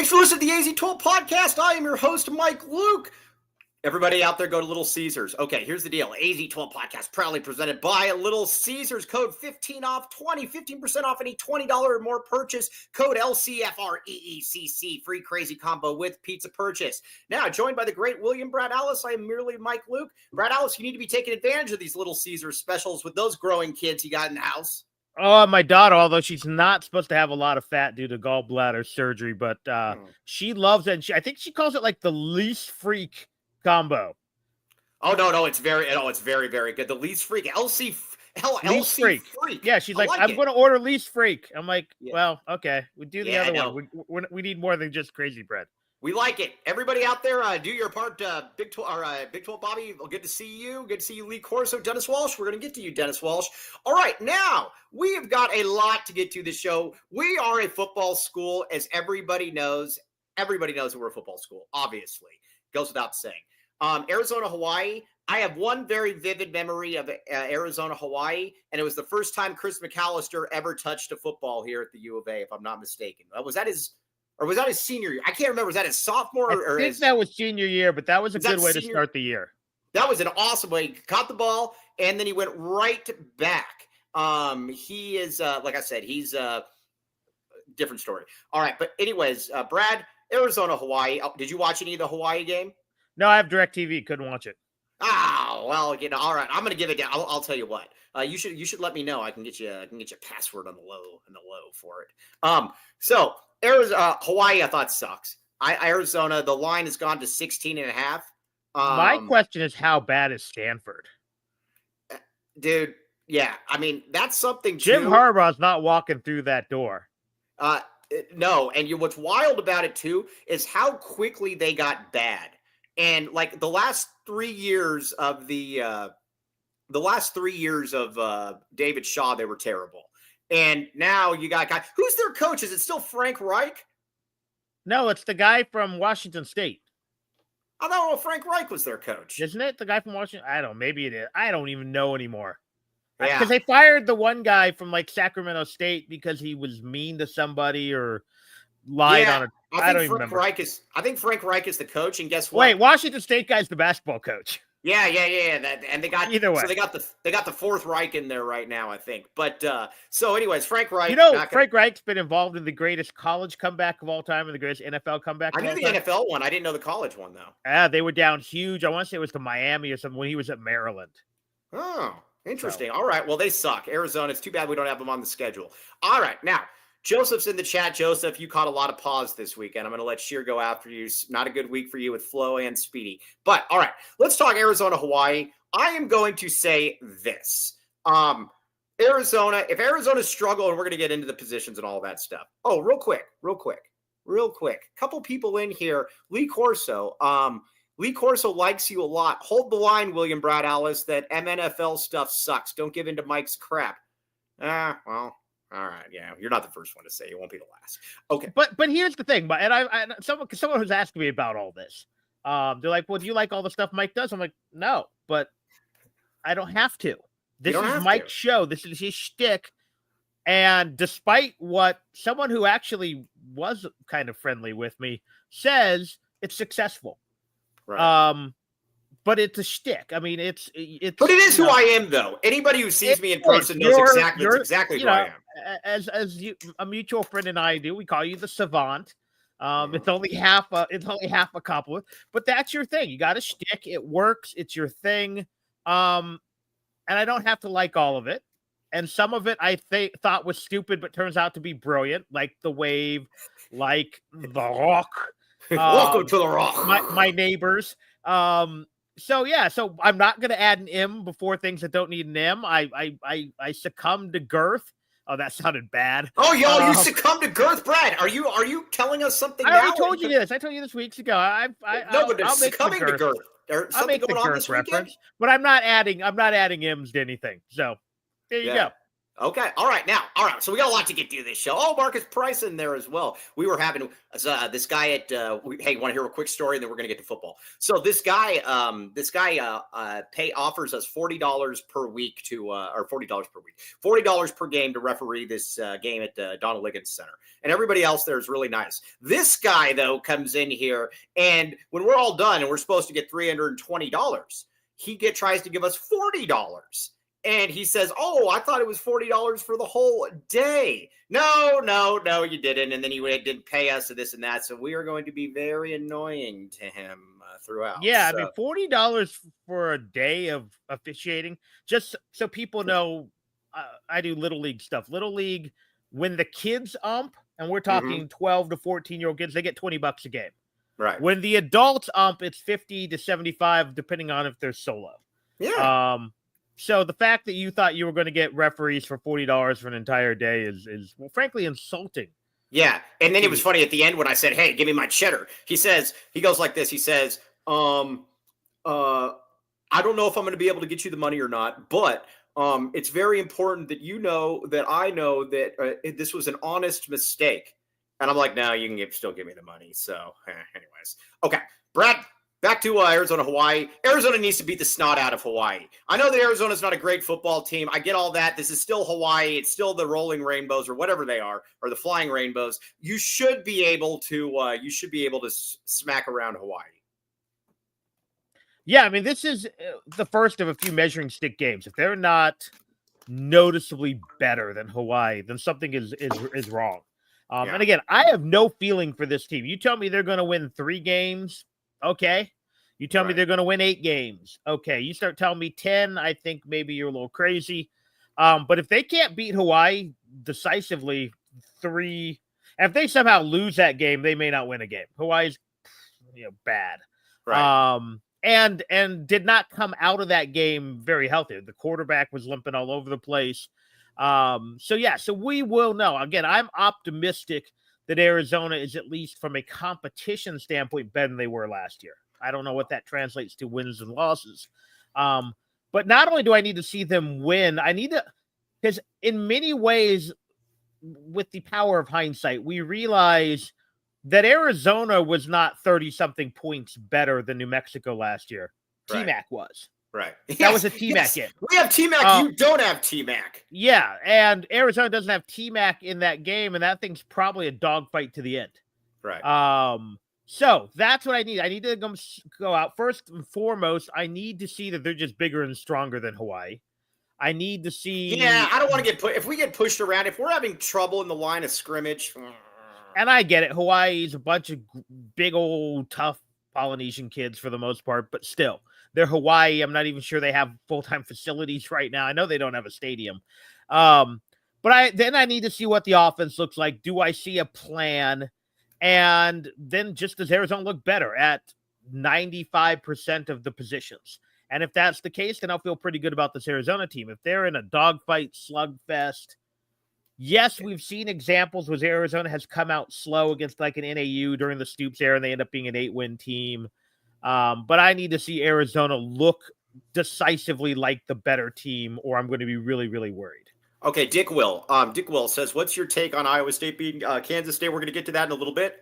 Thanks for listening to the AZ12 podcast. I am your host, Mike Luke. Everybody out there, go to Little Caesars. Okay, here's the deal. AZ12 podcast proudly presented by Little Caesars. Code 15 off 15% off any $20 or more purchase. Code LCFREECC. Free crazy combo with pizza purchase. Now, joined by the great William Brad Alice, I am merely Mike Luke. Brad Alice, you need to be taking advantage of these Little Caesars specials with those growing kids you got in the house. Oh, my daughter, although she's not supposed to have a lot of fat due to gallbladder surgery, but she loves it. And I think she calls it like the least freak combo. Oh no, it's very, very good. The least freak, LC freak. Yeah, she's like I'm going to order least freak. I'm like, well, okay, we do the other one. We need more than just crazy bread. We like it. Everybody out there, do your part. Big 12 Bobby, good to see you. Good to see you, Lee Corso, Dennis Walsh. We're going to get to you, Dennis Walsh. All right, now we have got a lot to get to this show. We are a football school, as everybody knows. Everybody knows that we're a football school, obviously. Goes without saying. Arizona, Hawaii. I have one very vivid memory of Arizona, Hawaii, and it was the first time Chris McAllister ever touched a football here at the U of A, if I'm not mistaken. Was that his senior year? I can't remember. Was that his sophomore? I think that was senior year, but that was a good way to start the year. That was an awesome way. He caught the ball, and then he went right back. He is, like I said, he's a different story. All right, but anyways, Brad, Arizona, Hawaii. Did you watch any of the Hawaii game? No, I have DirecTV. Couldn't watch it. Oh, well, all right. I'm going to give it down. I'll tell you what. You should let me know. I can get you a password on the low for it. So Arizona, Hawaii, I thought sucks. Arizona, the line has gone to 16.5. My question is, how bad is Stanford? Dude, yeah. I mean, that's something Jim Harbaugh's not walking through that door. No, and what's wild about it too is how quickly they got bad. And like the last 3 years of David Shaw, they were terrible. And now you got guys. Who's their coach? Is it still Frank Reich? No, it's the guy from Washington State. I thought Frank Reich was their coach. Isn't it? The guy from Washington? I don't know. Maybe it is. I don't even know anymore. Yeah. Because they fired the one guy from like Sacramento State because he was mean to somebody or lied on it. I think Frank Reich is the coach, and guess what? Wait, Washington State guy's the basketball coach. Yeah. And they got either way. So they got the fourth Reich in there right now, I think. But so, anyways, Frank Reich. Frank Reich's been involved in the greatest college comeback of all time and the greatest NFL comeback. I knew the NFL one. I didn't know the college one though. They were down huge. I want to say it was to Miami or something when he was at Maryland. Oh, interesting. All right. Well, they suck. Arizona. It's too bad we don't have them on the schedule. All right, now. Joseph's in the chat. Joseph, you caught a lot of pause this weekend. I'm going to let Sheer go after you. Not a good week for you with Flo and Speedy. But, all right, let's talk Arizona, Hawaii. I am going to say this. Arizona, if Arizona's struggle, and we're going to get into the positions and all that stuff. Oh, real quick. Couple people in here. Lee Corso. Lee Corso likes you a lot. Hold the line, William Brad Alice, that MNFL stuff sucks. Don't give in to Mike's crap. Well. All right, yeah, you're not the first one to say. You won't be the last. Okay, but here's the thing. And someone who's asking me about all this, they're like, "Well, do you like all the stuff Mike does?" I'm like, "No, but I don't have to. This is Mike's show. This is his shtick." And despite what someone who actually was kind of friendly with me says, it's successful. Right. But it's a shtick. I mean, it's. But it is who I am, though. Anybody who sees me in person knows exactly who I am. As a mutual friend and I do, we call you the savant. It's only half a compliment, but that's your thing. You got a shtick. It works. It's your thing. And I don't have to like all of it. And some of it I thought was stupid, but turns out to be brilliant, like the wave, like the rock. Welcome to the rock. My neighbors. So I'm not going to add an M before things that don't need an M. I succumb to girth. Oh, that sounded bad. Oh, you succumb to girth, Brad. Are you telling us something? I already told you this. I told you this weeks ago. But succumbing to girth. There's something going on this weekend. But I'm not adding M's to anything. So there you go. Okay. All right. Now, all right. So we got a lot to get through this show. Oh, Marcus Price in there as well. We were having this guy at. Hey, want to hear a quick story? And then we're going to get to football. So this guy offers us $40 per week to, or $40 per week, $40 per game to referee this game at Donald Liggins Center. And everybody else there is really nice. This guy though comes in here, and when we're all done and we're supposed to get $320, he tries to give us $40. And he says, oh, I thought it was $40 for the whole day. No, you didn't. And then he didn't pay us to this and that. So we are going to be very annoying to him throughout. Yeah, so. I mean, $40 for a day of officiating, just so people know, I do Little League stuff. Little League, when the kids ump, and we're talking 12 to 14-year-old kids, they get $20 a game. Right. When the adults ump, it's 50 to 75, depending on if they're solo. Yeah. So the fact that you thought you were going to get referees for $40 for an entire day is well, frankly, insulting. Yeah. And then it was funny at the end when I said, hey, give me my cheddar. He goes like this. He says, I don't know if I'm going to be able to get you the money or not, but it's very important that you know that I know that this was an honest mistake. And I'm like, no, you can still give me the money. So anyways. Okay. Brad. Back to Arizona, Hawaii. Arizona needs to beat the snot out of Hawaii. I know that Arizona's not a great football team. I get all that. This is still Hawaii. It's still the Rolling Rainbows or whatever they are, or the Flying Rainbows. You should be able to. Smack around Hawaii. Yeah, I mean, this is the first of a few measuring stick games. If they're not noticeably better than Hawaii, then something is wrong. And again, I have no feeling for this team. You tell me they're going to win 3 games. Okay. You tell me they're going to win 8 games. Okay. You start telling me 10. I think maybe you're a little crazy. But if they can't beat Hawaii decisively 3, and if they somehow lose that game, they may not win a game. Hawaii's, bad. Right. And did not come out of that game very healthy. The quarterback was limping all over the place. So we will know. Again, I'm optimistic that Arizona is, at least from a competition standpoint, better than they were last year. I don't know what that translates to wins and losses. But not only do I need to see them win, I need to, because in many ways, with the power of hindsight, we realize that Arizona was not 30-something points better than New Mexico last year. Right. T-Mac was. Right. That was a T-Mac game. We have T-Mac. You don't have T-Mac. Yeah, and Arizona doesn't have T-Mac in that game, and that thing's probably a dogfight to the end. Right. So that's what I need. I need to go out. First and foremost, I need to see that they're just bigger and stronger than Hawaii. I need to see. Yeah, I don't want to get put. If we get pushed around, if we're having trouble in the line of scrimmage. And I get it. Hawaii's a bunch of big old tough Polynesian kids for the most part, but still. They're Hawaii. I'm not even sure they have full-time facilities right now. I know they don't have a stadium. But I need to see what the offense looks like. Do I see a plan? And then just does Arizona look better at 95% of the positions? And if that's the case, then I'll feel pretty good about this Arizona team. If they're in a dogfight, slugfest, yes, we've seen examples where Arizona has come out slow against like an NAU during the Stukes era, and they end up being an 8-win team. But I need to see Arizona look decisively like the better team, or I'm going to be really, really worried. Okay, Dick Will says, what's your take on Iowa State beating Kansas State? We're going to get to that in a little bit.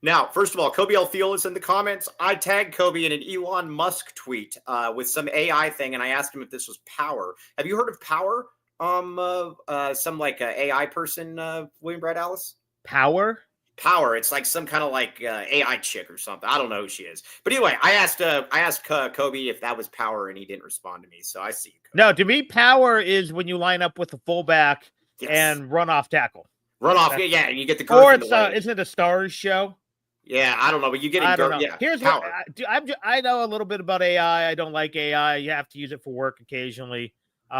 Now, first of all, Kobe Alfiel is in the comments. I tagged Kobe in an Elon Musk tweet with some AI thing, and I asked him if this was Power. Have you heard of Power? Some like AI person, William Brad Alice? Power? It's like some kind of like AI chick or something. I don't know who she is. But anyway, I asked Kobe if that was Power, and he didn't respond to me. So I see. Kobe. No, to me, Power is when you line up with a fullback and run off tackle. Yeah, and you get the girth. Or isn't it a Stars show? Yeah, I don't know, but you get it. I don't know. Yeah, here's Power. what I know a little bit about AI. I don't like AI. You have to use it for work occasionally. But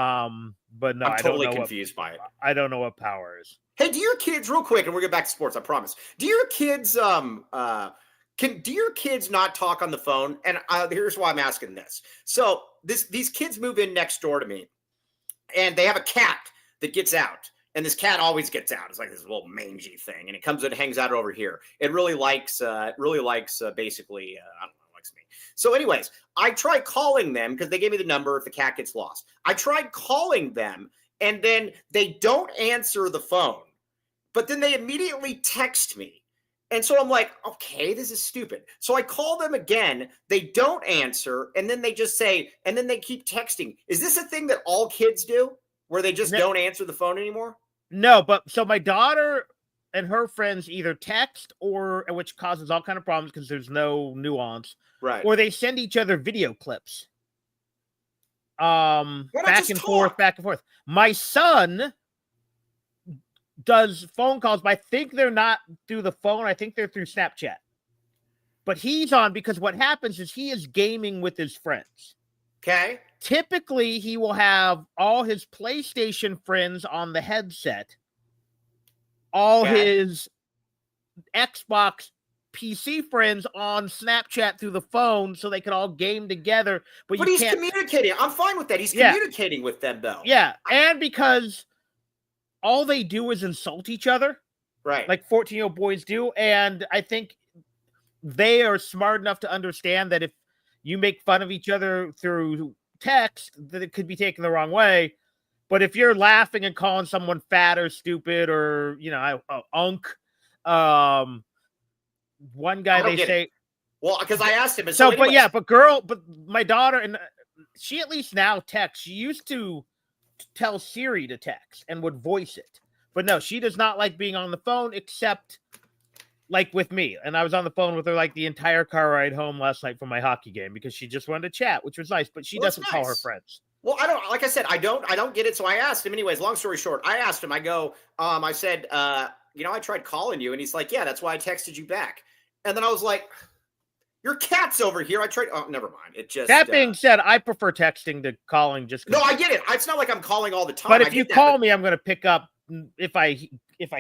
no, I'm totally I don't know confused by it. I don't know what Power is. Hey, do your kids, real quick, and we'll get back to sports, I promise. Do your kids do your kids not talk on the phone? And here's why I'm asking this. So these kids move in next door to me, and they have a cat that gets out. And this cat always gets out. It's like this little mangy thing, and it comes and hangs out over here. It really likes basically, I don't know, likes me. So anyways, I tried calling them because they gave me the number if the cat gets lost. I tried calling them, and then they don't answer the phone, but then they immediately text me. And so I'm like, okay, this is stupid. So I call them again. They don't answer. And then they just say, and then they keep texting. Is this a thing that all kids do where they just don't answer the phone anymore? No, but so my daughter and her friends either text which causes all kind of problems because there's no nuance. Right. Or they send each other video clips. Back and forth. My son does phone calls, but I think they're not through the phone. I think they're through Snapchat. But he's on because what happens is he is gaming with his friends. Okay. Typically, he will have all his PlayStation friends on the headset, all his Xbox PC friends on Snapchat through the phone so they can all game together. But he's communicating. I'm fine with that. He's communicating with them, though. Yeah. And because all they do is insult each other. Right. Like 14-year-old boys do. And I think they are smart enough to understand that if you make fun of each other through text, that it could be taken the wrong way. But if you're laughing and calling someone fat or stupid or, unk, one guy they say, well, because I asked him. So but my daughter, and she at least now texts. She used to tell Siri to text and would voice it. But no, she does not like being on the phone except like with me. And I was on the phone with her like the entire car ride home last night from my hockey game because she just wanted to chat, which was nice, but she doesn't call her friends. Well, like I said, I don't get it. So I asked him anyways, long story short, I asked him, I said, I tried calling you, and he's like, yeah, that's why I texted you back. And then I was like, your cat's over here. I tried. Oh, never mind. It just. That being said, I prefer texting to calling. No, I get it. It's not like I'm calling all the time. But if you call me, I'm going to pick up if I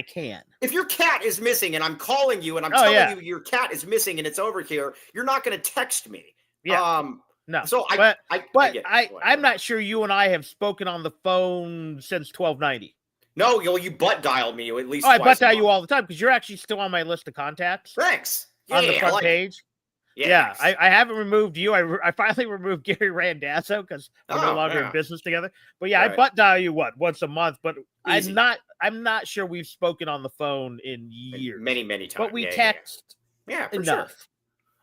can. If your cat is missing and I'm calling you and I'm telling you your cat is missing and it's over here, you're not going to text me. Yeah. No. So I'm not sure you and I have spoken on the phone since 1290. No, you butt dialed me at least. I butt dial you all the time because you're actually still on my list of contacts. Thanks. On the front page. Yeah, I haven't removed you. I finally removed Gary Randazzo because we're no longer in business together. But I butt dial you once a month. But easy. I'm not sure we've spoken on the phone in years. Many times. But we text for enough. Sure.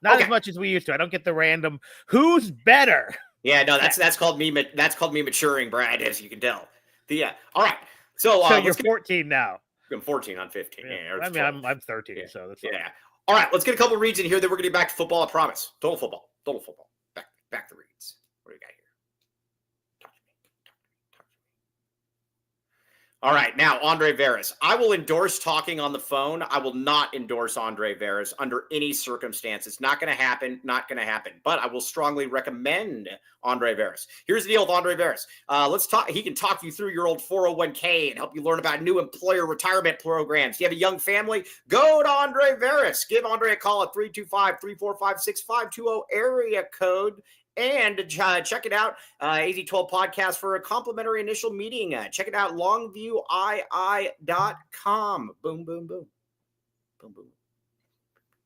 Not as much as we used to. I don't get the random who's better. Yeah, no, that's called me maturing, Brad, as you can tell. All right. So you're 14 now. I'm 14 on 15. Yeah, I mean, I'm 13, so that's fine. Yeah. All right, let's get a couple reads in here. Then we're going to get back to football, I promise. Total football. Back the reads. What do we got here? Talk to me. All right, now, Andre Veras. I will endorse talking on the phone. I will not endorse Andre Veras under any circumstance. It's not going to happen. But I will strongly recommend Andre Veras. Here's the deal with Andre Veras. Let's talk. He can talk you through your old 401k and help you learn about new employer retirement programs. Do you have a young family? Go to Andre Veras. Give Andre a call at 325-345-6520 area code. And check it out, AZ12 Podcast for a complimentary initial meeting. Check it out, longviewii.com. Boom, boom, boom. Boom, boom.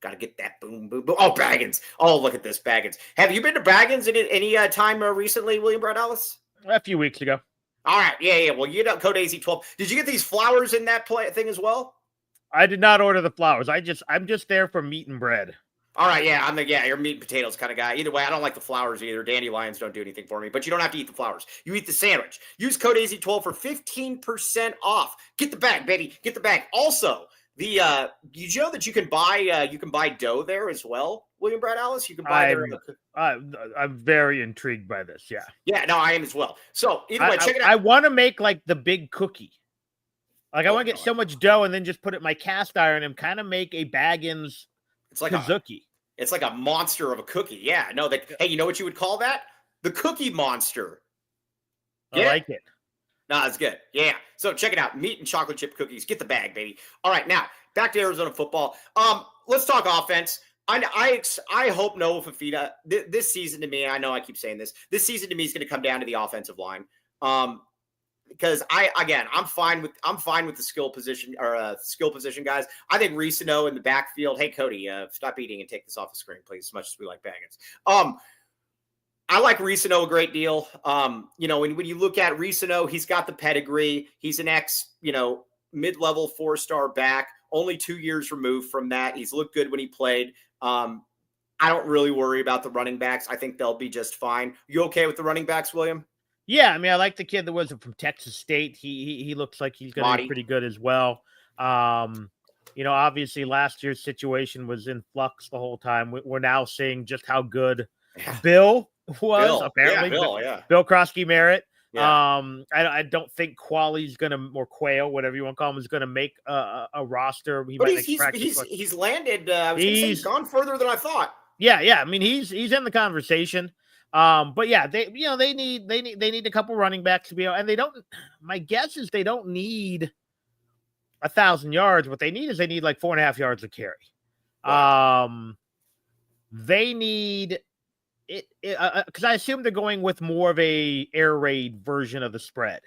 Got to get that boom, boom, boom. Oh, Baggins. Oh, look at this, Baggins. Have you been to Baggins any time recently, William Brad Ellis? A few weeks ago. All right. Yeah. Well, you know, code AZ12. Did you get these flowers in that thing as well? I did not order the flowers. I'm just there for meat and bread. All right, yeah, you're meat and potatoes kind of guy. Either way, I don't like the flowers either. Dandelions don't do anything for me, but you don't have to eat the flowers. You eat the sandwich. Use code AZ12 for 15% off. Get the bag, baby. Get the bag. Also, did you know that you can buy dough there as well, William Brad Ellis? You can buy I'm very intrigued by this. Yeah. Yeah, no, I am as well. So either way, check it out. I want to make like the big cookie. Like I want to get so much dough and then just put it in my cast iron and kind of make a Baggins. It's like Kazuki. It's like a monster of a cookie. Yeah. No, hey, you know what you would call that? The Cookie Monster. Yeah. I like it. No, it's good. Yeah. So check it out. Meat and chocolate chip cookies. Get the bag, baby. All right. Now back to Arizona football. Let's talk offense. I hope Noah Fafita this season to me, I know I keep saying this season to me is going to come down to the offensive line. Because I'm fine with the skill position guys. I think Risano in the backfield. Hey Cody, stop eating and take this off the screen, please. As much as we like Baggins. I like Risano a great deal. When you look at Risano, he's got the pedigree. He's an mid-level 4-star back, only 2 years removed from that. He's looked good when he played. I don't really worry about the running backs. I think they'll be just fine. You okay with the running backs, William? Yeah, I mean, I like the kid that was from Texas State. He looks like he's going to be pretty good as well. Obviously last year's situation was in flux the whole time. We're now seeing just how good Bill was. Apparently, Bill Krosky-Merritt. Yeah. I don't think Quali's going to, or Quayle, whatever you want to call him, is going to make a roster. He's landed. He's gone further than I thought. Yeah. I mean, he's in the conversation. But yeah, they need a couple running backs to be able, and they don't. My guess is they don't need 1,000 yards. What they need is like 4.5 yards of carry. Right. They need it because I assume they're going with more of a air raid version of the spread.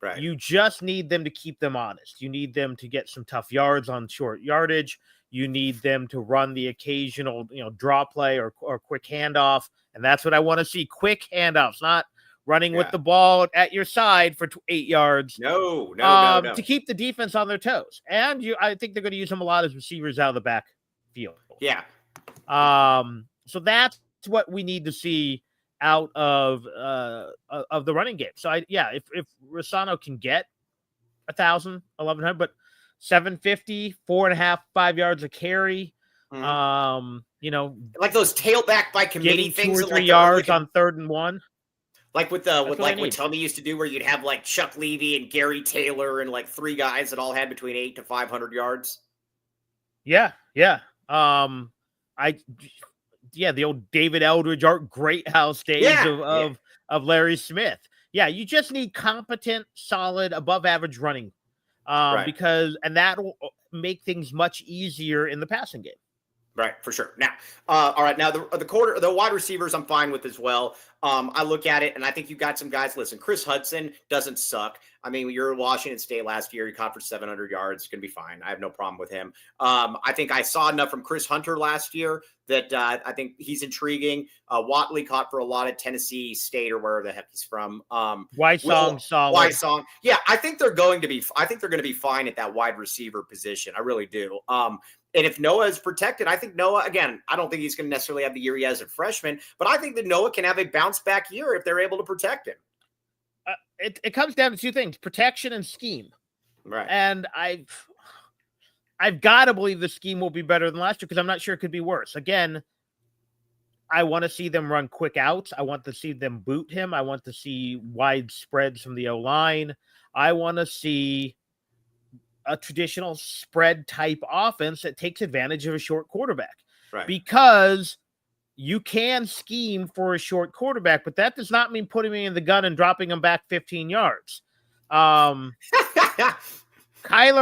Right. You just need them to keep them honest. You need them to get some tough yards on short yardage. You need them to run the occasional, draw play or quick handoff. And that's what I want to see. Quick handoffs, not running with the ball at your side for 8 yards. No. To keep the defense on their toes. And I think they're going to use them a lot as receivers out of the backfield. Yeah. So that's what we need to see out of the running game. So if Risano can get 1,000, 1,100, but 750, 4.5, 5 yards of carry. Like those tailback by committee things, 2 or 3 yards on 3rd and 1. Like what Tommy used to do, where you'd have like Chuck Levy and Gary Taylor and like 3 guys that all had between 8 to 500 yards. Yeah. The old David Eldridge, Art Greathouse days of Larry Smith. Yeah, you just need competent, solid, above average running. Because that will make things much easier in the passing game. Right, for sure. Now, all right. Now the wide receivers, I'm fine with as well. I look at it and I think you got some guys. Listen, Chris Hudson doesn't suck. I mean, you're in Washington State last year. He caught for 700 yards. It's going to be fine. I have no problem with him. I think I saw enough from Chris Hunter last year that I think he's intriguing. Watley caught for a lot at Tennessee State or wherever the heck he's from. Wysong. Yeah, I think they're going to be fine at that wide receiver position. I really do. And if Noah is protected, I think Noah, again, I don't think he's going to necessarily have the year he has as a freshman, but I think that Noah can have a bounce back year if they're able to protect him. It comes down to 2 things: protection and scheme. Right. And I've got to believe the scheme will be better than last year because I'm not sure it could be worse. Again, I want to see them run quick outs. I want to see them boot him. I want to see wide spreads from the O-line. I want to see a traditional spread type offense that takes advantage of a short quarterback. Right. Because you can scheme for a short quarterback, but that does not mean putting him in the gun and dropping him back 15 yards. Kyler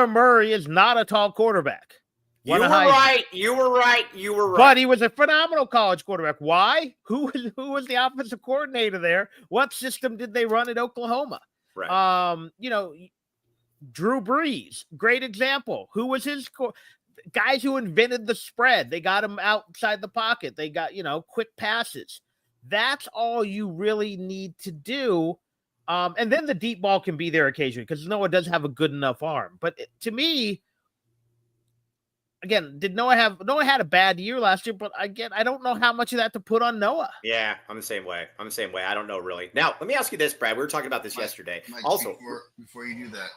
Murray is not a tall quarterback. You were right. But he was a phenomenal college quarterback. Why? Who was the offensive coordinator there? What system did they run at Oklahoma? Right. Drew Brees, great example. Who was his guys who invented the spread? They got him outside the pocket. They got, quick passes. That's all you really need to do. And then the deep ball can be there occasionally because Noah does have a good enough arm. But to me, again, Noah had a bad year last year, but again, I don't know how much of that to put on Noah. Yeah, I'm the same way. I don't know really. Now, let me ask you this, Brad. We were talking about this yesterday. Mike, also, before you do that,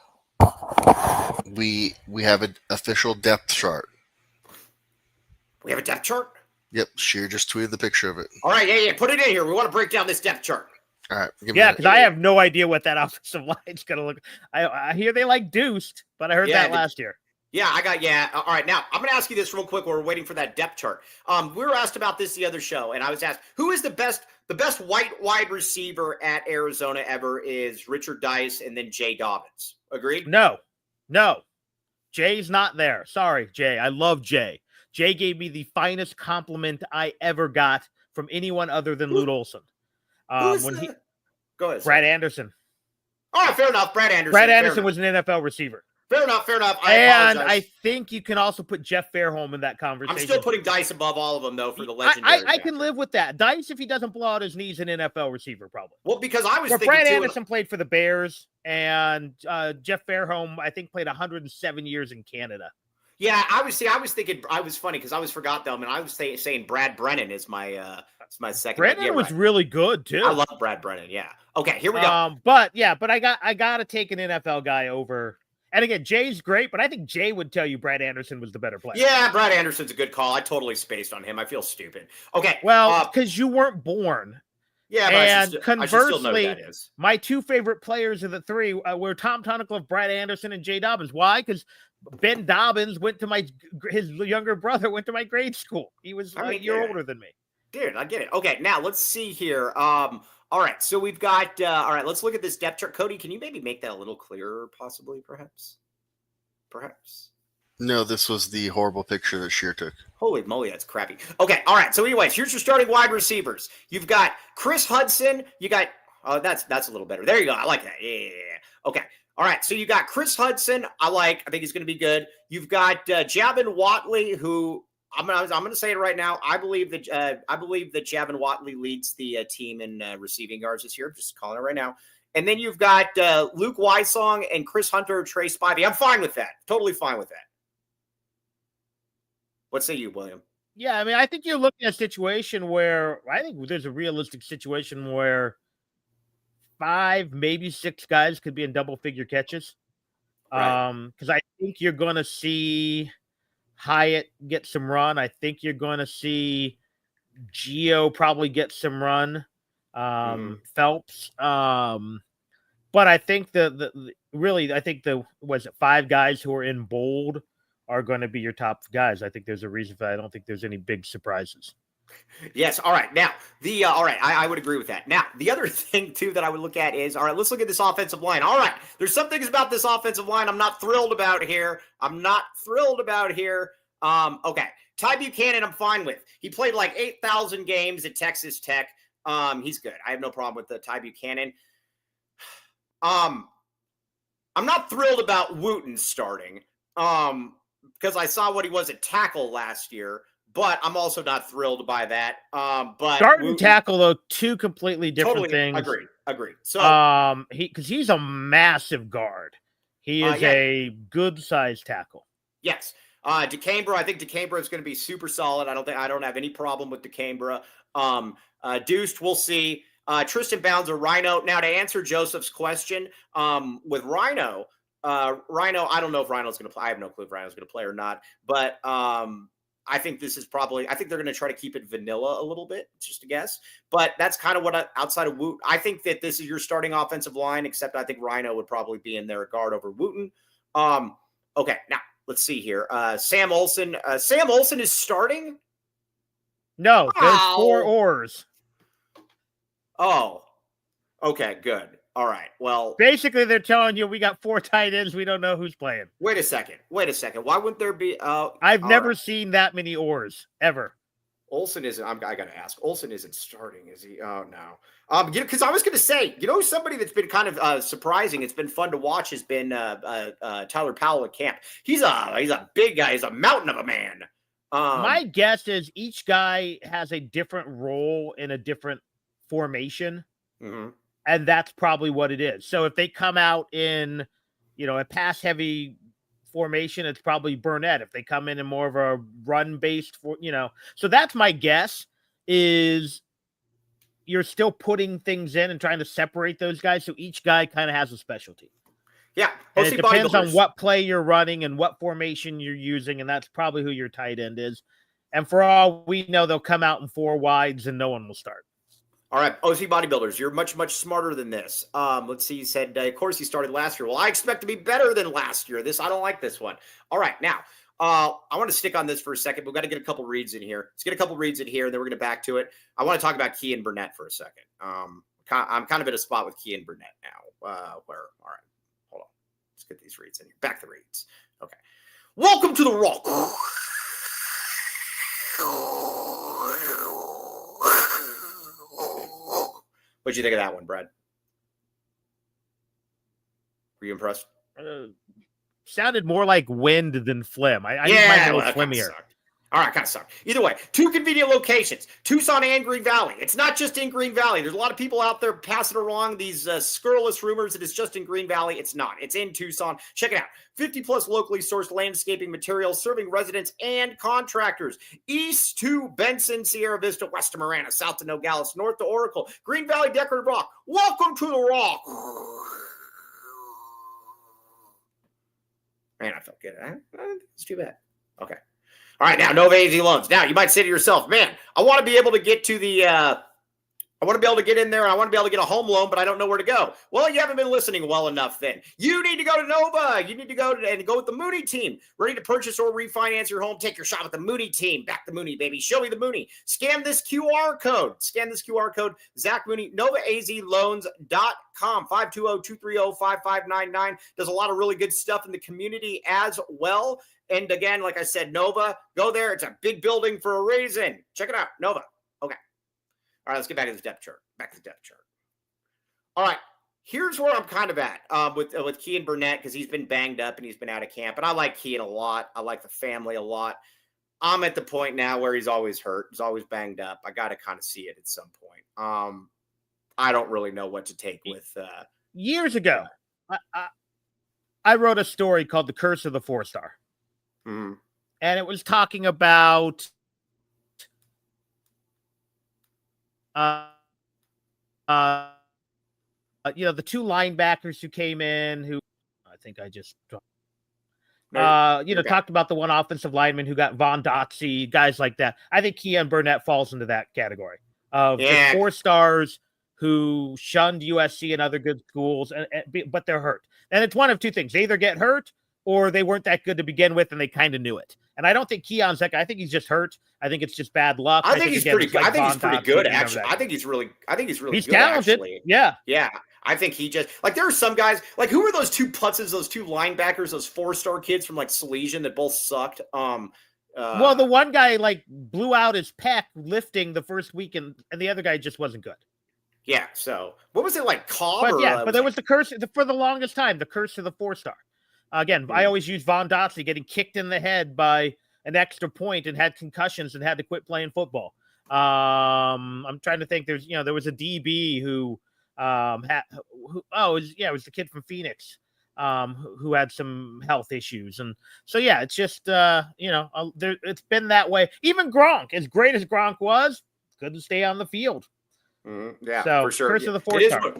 we have an official depth chart. We have a depth chart? Yep, Sheer just tweeted the picture of it. All right, yeah, put it in here. We want to break down this depth chart. All right. Because I have no idea what that offensive line is going to look. I hear they like deuced, but I heard that last year. Yeah, all right, now I'm going to ask you this real quick while we're waiting for that depth chart. We were asked about this the other show, and I was asked, who is the best white wide receiver at Arizona ever is Richard Dice and then Jay Dobbins. Agreed? No. Jay's not there. Sorry, Jay. I love Jay. Jay gave me the finest compliment I ever got from anyone other than Lute Olson. Go ahead. Brad Anderson. All right, fair enough. Brad Anderson. Brad Anderson was an NFL receiver. Fair enough. I And apologize. I think you can also put Jeff Fairholm in that conversation. I'm still putting Dice above all of them, though, for the legendary. I can live with that. Dice, if he doesn't blow out his knees, an NFL receiver, probably. Well, because I was thinking Brad too, Anderson played for the Bears, and Jeff Fairholm, I think, played 107 years in Canada. Yeah, I was thinking, I was funny because I was forgot them, and I was saying Brad Brennan is my second. Brennan was really good too. I love Brad Brennan. Yeah. Okay, here we go. But I got to take an NFL guy over. And again, Jay's great, but I think Jay would tell you Brad Anderson was the better player. Yeah, Brad Anderson's a good call. I totally spaced on him. I feel stupid. Okay. Well, because you weren't born. Yeah, but conversely, my two favorite players of the three were Tom Tunnicliffe, Brad Anderson, and Jay Dobbins. Why? Because Ben Dobbins his younger brother went to my grade school. He was a year older than me. Dude, I get it. Okay, now let's see here. All right, so we've got, all right, let's look at this depth chart. Cody, can you maybe make that a little clearer, possibly, perhaps? No, this was the horrible picture that Sheer took. Holy moly, that's crappy. Okay, all right, so anyways, here's your starting wide receivers. You've got Chris Hudson. You got, that's a little better. There you go. I like that. Yeah. Okay, all right, so you got Chris Hudson. I think he's going to be good. You've got Javon Watley, who... I'm gonna say it right now. I believe that Javon Watley leads the team in receiving yards this year. Just calling it right now. And then you've got Luke Wysong and Chris Hunter or Trey Spivey. I'm fine with that. Totally fine with that. What say you, William? Yeah, I mean, I think you're looking at a situation where I think there's a realistic situation where 5, maybe 6 guys could be in double-figure catches. Right. Because I think you're going to see Hyatt get some run. I think you're going to see Gio probably get some run. Phelps. But I think I think was it 5 guys who are in bold are going to be your top guys. I think there's a reason for that. I don't think there's any big surprises. Yes. All right. Now, all right, I would agree with that. Now, the other thing, too, that I would look at is, all right, let's look at this offensive line. All right, there's some things about this offensive line I'm not thrilled about here. Okay, Ty Buchanan, I'm fine with. He played like 8,000 games at Texas Tech. He's good. I have no problem with the Ty Buchanan. I'm not thrilled about Wooten starting because I saw what he was at tackle last year. But I'm also not thrilled by that. But starting tackle, though, 2 completely different things. Agree. So because he's a massive guard. He is a good sized tackle. Yes. DeCambra, I think DeCambra is going to be super solid. I don't have any problem with DeCambra. Deuced, we'll see. Tristan Bounds or Rhino. Now, to answer Joseph's question, with Rhino, I don't know if Rhino's going to play. I have no clue if Rhino's going to play or not. But I think they're going to try to keep it vanilla a little bit, just a guess. But that's kind of what outside of Wooten, I think that this is your starting offensive line, except I think Rhino would probably be in there a guard over Wooten. Okay, now let's see here. Sam Olsen. Sam Olsen is starting? No, there's 4 oars. Oh, okay, good. All right. Well, basically, they're telling you we got 4 tight ends. We don't know who's playing. Wait a second. Why wouldn't there be? I've never seen that many oars ever. Olsen isn't. I got to ask. Olsen isn't starting, is he? Oh no. Because I was going to say, somebody that's been kind of surprising. It's been fun to watch. Has been Tyler Powell at camp. He's a big guy. He's a mountain of a man. My guess is each guy has a different role in a different formation. Mm-hmm. And that's probably what it is. So if they come out in, a pass-heavy formation, it's probably Burnett. If they come in more of a run-based, So that's my guess, is you're still putting things in and trying to separate those guys. So each guy kind of has a specialty. Yeah. And it depends on what play you're running and what formation you're using, and that's probably who your tight end is. And for all we know, they'll come out in 4 wides and no one will start. All right, OC Bodybuilders, you're much, much smarter than this. Let's see, he said, of course he started last year. Well, I expect to be better than last year. I don't like this one. All right, now, I want to stick on this for a second. We've got to get a couple reads in here. Let's get a couple reads in here, and then we're going to back to it. I want to talk about Kean Burnett for a second. I'm kind of at a spot with Kean Burnett now. All right, hold on. Let's get these reads in here. Back the reads. Okay. Welcome to the Rock. What'd you think of that one, Brad? Were you impressed? sounded more like wind than phlegm. I need Yeah, mine a well, little that kinda phlegmier. sucked. All right, kind of sucked. Either way, 2 convenient locations, Tucson and Green Valley. It's not just in Green Valley. There's a lot of people out there passing along these scurrilous rumors that it's just in Green Valley. It's not. It's in Tucson. Check it out. 50 plus locally sourced landscaping materials serving residents and contractors. East to Benson, Sierra Vista, west to Marana, south to Nogales, north to Oracle, Green Valley Decorative Rock. Welcome to the Rock. Man, I felt good. It's too bad. Okay. All right, now Nova AZ loans. Now you might say to yourself, "Man, I want to be able to get to the, I want to be able to get in there, and I want to be able to get a home loan, but I don't know where to go." Well, you haven't been listening well enough. Then you need to go to Nova. You need to go with the Mooney team. Ready to purchase or refinance your home? Take your shot with the Mooney team. Back the Mooney, baby. Show me the Mooney. Scan this QR code. Zach Mooney. NovaAZLoans.com. 520-230-5599. Does a lot of really good stuff in the community as well. And again, like I said, Nova, go there. It's a big building for a reason. Check it out. Nova. Okay. All right, let's get back to the depth chart. All right. Here's where I'm kind of at with Kean Burnett, because he's been banged up and he's been out of camp. And I like Kean a lot. I like the family a lot. I'm at the point now where he's always hurt. He's always banged up. I got to kind of see it at some point. I don't really know what to take with. Years ago, I wrote a story called The Curse of the 4-Star. Mm-hmm. And it was talking about the 2 linebackers who came in, who I think I just talked about the one offensive lineman who got Von Dotsy, guys like that. I think Kean Burnett falls into that category of the 4-stars who shunned USC and other good schools, but they're hurt. And it's one of 2 things. They either get hurt or they weren't that good to begin with, and they kind of knew it. And I don't think Keon's that guy. I think he's just hurt. I think it's just bad luck. I think he's pretty good. I think he's pretty good, actually. I think he's really he's good, talented. Actually. Yeah. I think he just, like, there are some guys, like, who are those 2 putzes, those 2 linebackers, those 4-star kids from, like, Salesian that both sucked? Well, the one guy, like, blew out his pec lifting the first week, and the other guy just wasn't good. Yeah, so, what was it, like, Cobb? But there was the curse, for the longest time, the curse of the 4-star. Again, I always use Von Dotsy getting kicked in the head by an extra point and had concussions and had to quit playing football. I'm trying to think. There was a DB who it was the kid from Phoenix who had some health issues. And so, yeah, it's just, it's been that way. Even Gronk, as great as Gronk was, couldn't stay on the field. Mm-hmm. Yeah, so, for sure. Curse of the 4-Star.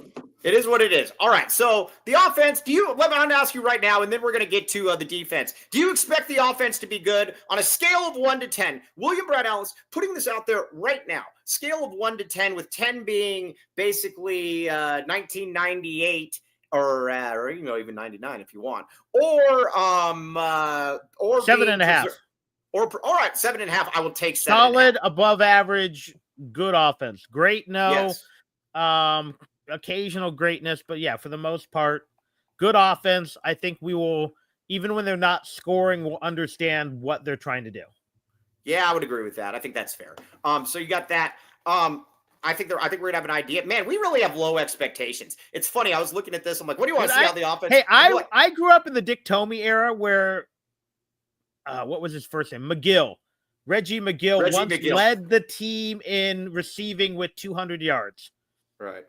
It is what it is. All right. So the offense, I'm going to ask you right now, and then we're going to get to the defense. Do you expect the offense to be good on a scale of 1 to 10? William Brad Ellis putting this out there right now. Scale of 1 to 10, with 10 being basically 1998 or even 99 if you want, or 7.5. All right, 7.5. I will take 7. Solid, above average, good offense. Great, no. Yes. Occasional greatness, but yeah, for the most part, good offense. I think we will, even when they're not scoring, we'll understand what they're trying to do. Yeah, I would agree with that. I think that's fair. So you got that. I think we're gonna have an idea. Man, we really have low expectations. It's funny. I was looking at this. I'm like, what do you want to see how the offense? Hey, I grew up in the Dick Tomey era where, what was his first name? Reggie McGill led the team in receiving with 200 yards. Right.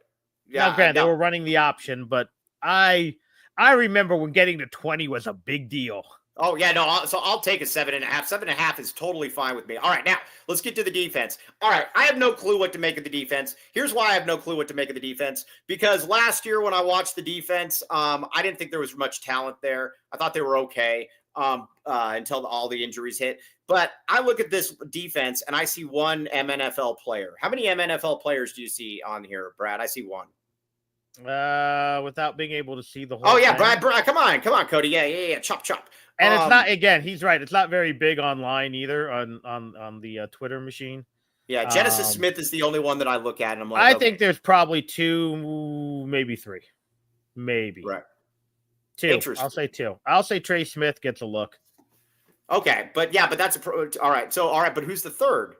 Yeah. Now, granted, they were running the option, but I remember when getting to 20 was a big deal. Oh, yeah, no, so I'll take a 7.5. 7.5 is totally fine with me. All right, now, let's get to the defense. All right, I have no clue what to make of the defense. Here's why I have no clue what to make of the defense. Because last year when I watched the defense, I didn't think there was much talent there. I thought they were okay until all the injuries hit. But I look at this defense, and I see one MNFL player. How many MNFL players do you see on here, Brad? I see one. Without being able to see the whole. Oh yeah, thing. Brad, come on, Cody. Yeah, chop. And it's not, again, he's right. It's not very big online either on the Twitter machine. Yeah, Genesis Smith is the only one that I look at, and I'm like, I think there's probably 2, maybe 3, maybe. Right. 2. I'll say 2. I'll say Trey Smith gets a look. Okay, but that's all right. So all right, but who's the third?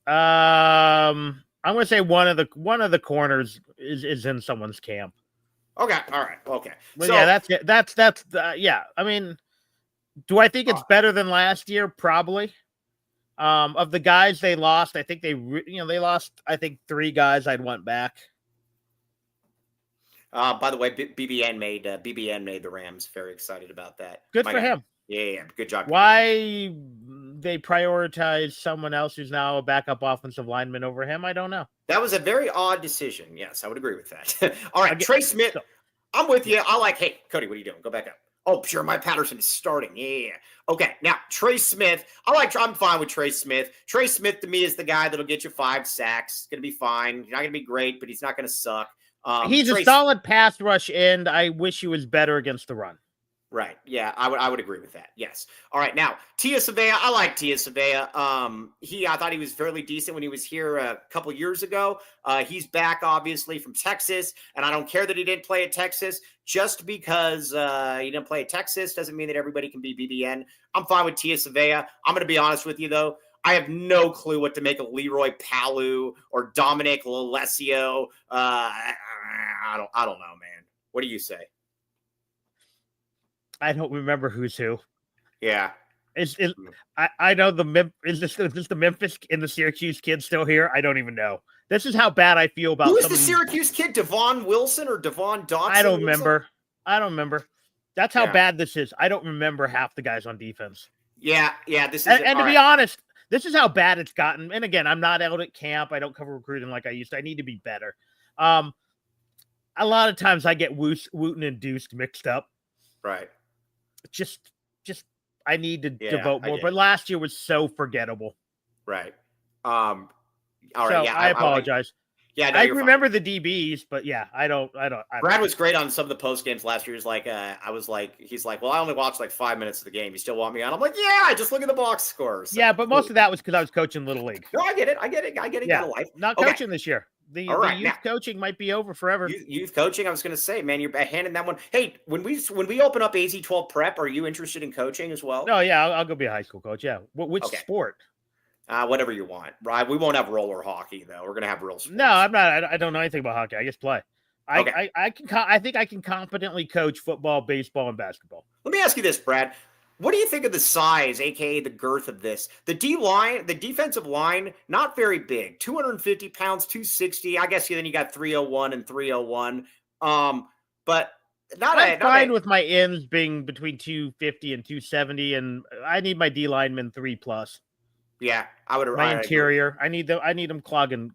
I'm going to say one of the corners is in someone's camp. Okay. All right. Okay. But So yeah, that's it. That's yeah. I mean, do I think it's better than last year? Probably. Of the guys they lost, I think they lost. I think 3 guys I'd want back. by the way, BBN made the Rams. Very excited about that. Good for him. Yeah. Good job. Why they prioritize someone else who's now a backup offensive lineman over him, I don't know. That was a very odd decision. Yes, I would agree with that. All right, Trey Smith. So, I'm with you. Hey, Cody, what are you doing? Go back up. Oh, sure. Mike Patterson is starting. Yeah. Okay. Now, Trey Smith. I'm fine with Trey Smith. Trey Smith to me is the guy that'll get you 5 sacks. Going to be fine. He's not going to be great, but he's not going to suck. He's a solid pass rush end. I wish he was better against the run. Right. Yeah, I would agree with that. Yes. All right. Now, Tia Savea. I like Tia Savea. I thought he was fairly decent when he was here a couple years ago. He's back, obviously, from Texas, and I don't care that he didn't play at Texas. Just because he didn't play at Texas doesn't mean that everybody can be BBN. I'm fine with Tia Savea. I'm going to be honest with you, though. I have no clue what to make of Leroy Palu or Dominic Lalesio. I don't know, man. What do you say? I don't remember who's who. Yeah. I know is this the Memphis and the Syracuse kid still here? I don't even know. This is how bad I feel about. Who is the Syracuse kid? Devon Wilson or Devon Dotson? I don't remember. That's how bad this is. I don't remember half the guys on defense. Yeah. This is. And to be honest, this is how bad it's gotten. And again, I'm not out at camp. I don't cover recruiting like I used to. I need to be better. A lot of times I get Wooten and Deuce mixed up. Right. Just I need to devote more. But last year was so forgettable. Right. All right. So yeah. I apologize. No, I remember the DBs, but yeah, I don't. Brad was great on some of the post games last year. He's like, well, I only watched like 5 minutes of the game. You still want me on? I'm like, yeah, just look at the box scores. So, yeah, but most of that was because I was coaching Little League. No, I get it. Yeah, Got a life. Not coaching this year. The youth coaching might be over forever. Youth coaching, I was going to say, man, you're handing that one. Hey, when we open up AZ12 Prep, are you interested in coaching as well? No, yeah, I'll go be a high school coach. Yeah, which sport? Whatever you want, right? We won't have roller hockey though. We're going to have real sports. No, I'm not. I don't know anything about hockey. I just play. I think I can competently coach football, baseball, and basketball. Let me ask you this, Brad. What do you think of the size, aka the girth of this? The D-line, the defensive line, not very big. 250 pounds, 260. I guess then you got 301 and 301. But I'm fine with my ends being between 250 and 270, and I need my D linemen 3+. Yeah, I would. My interior, I need them clogging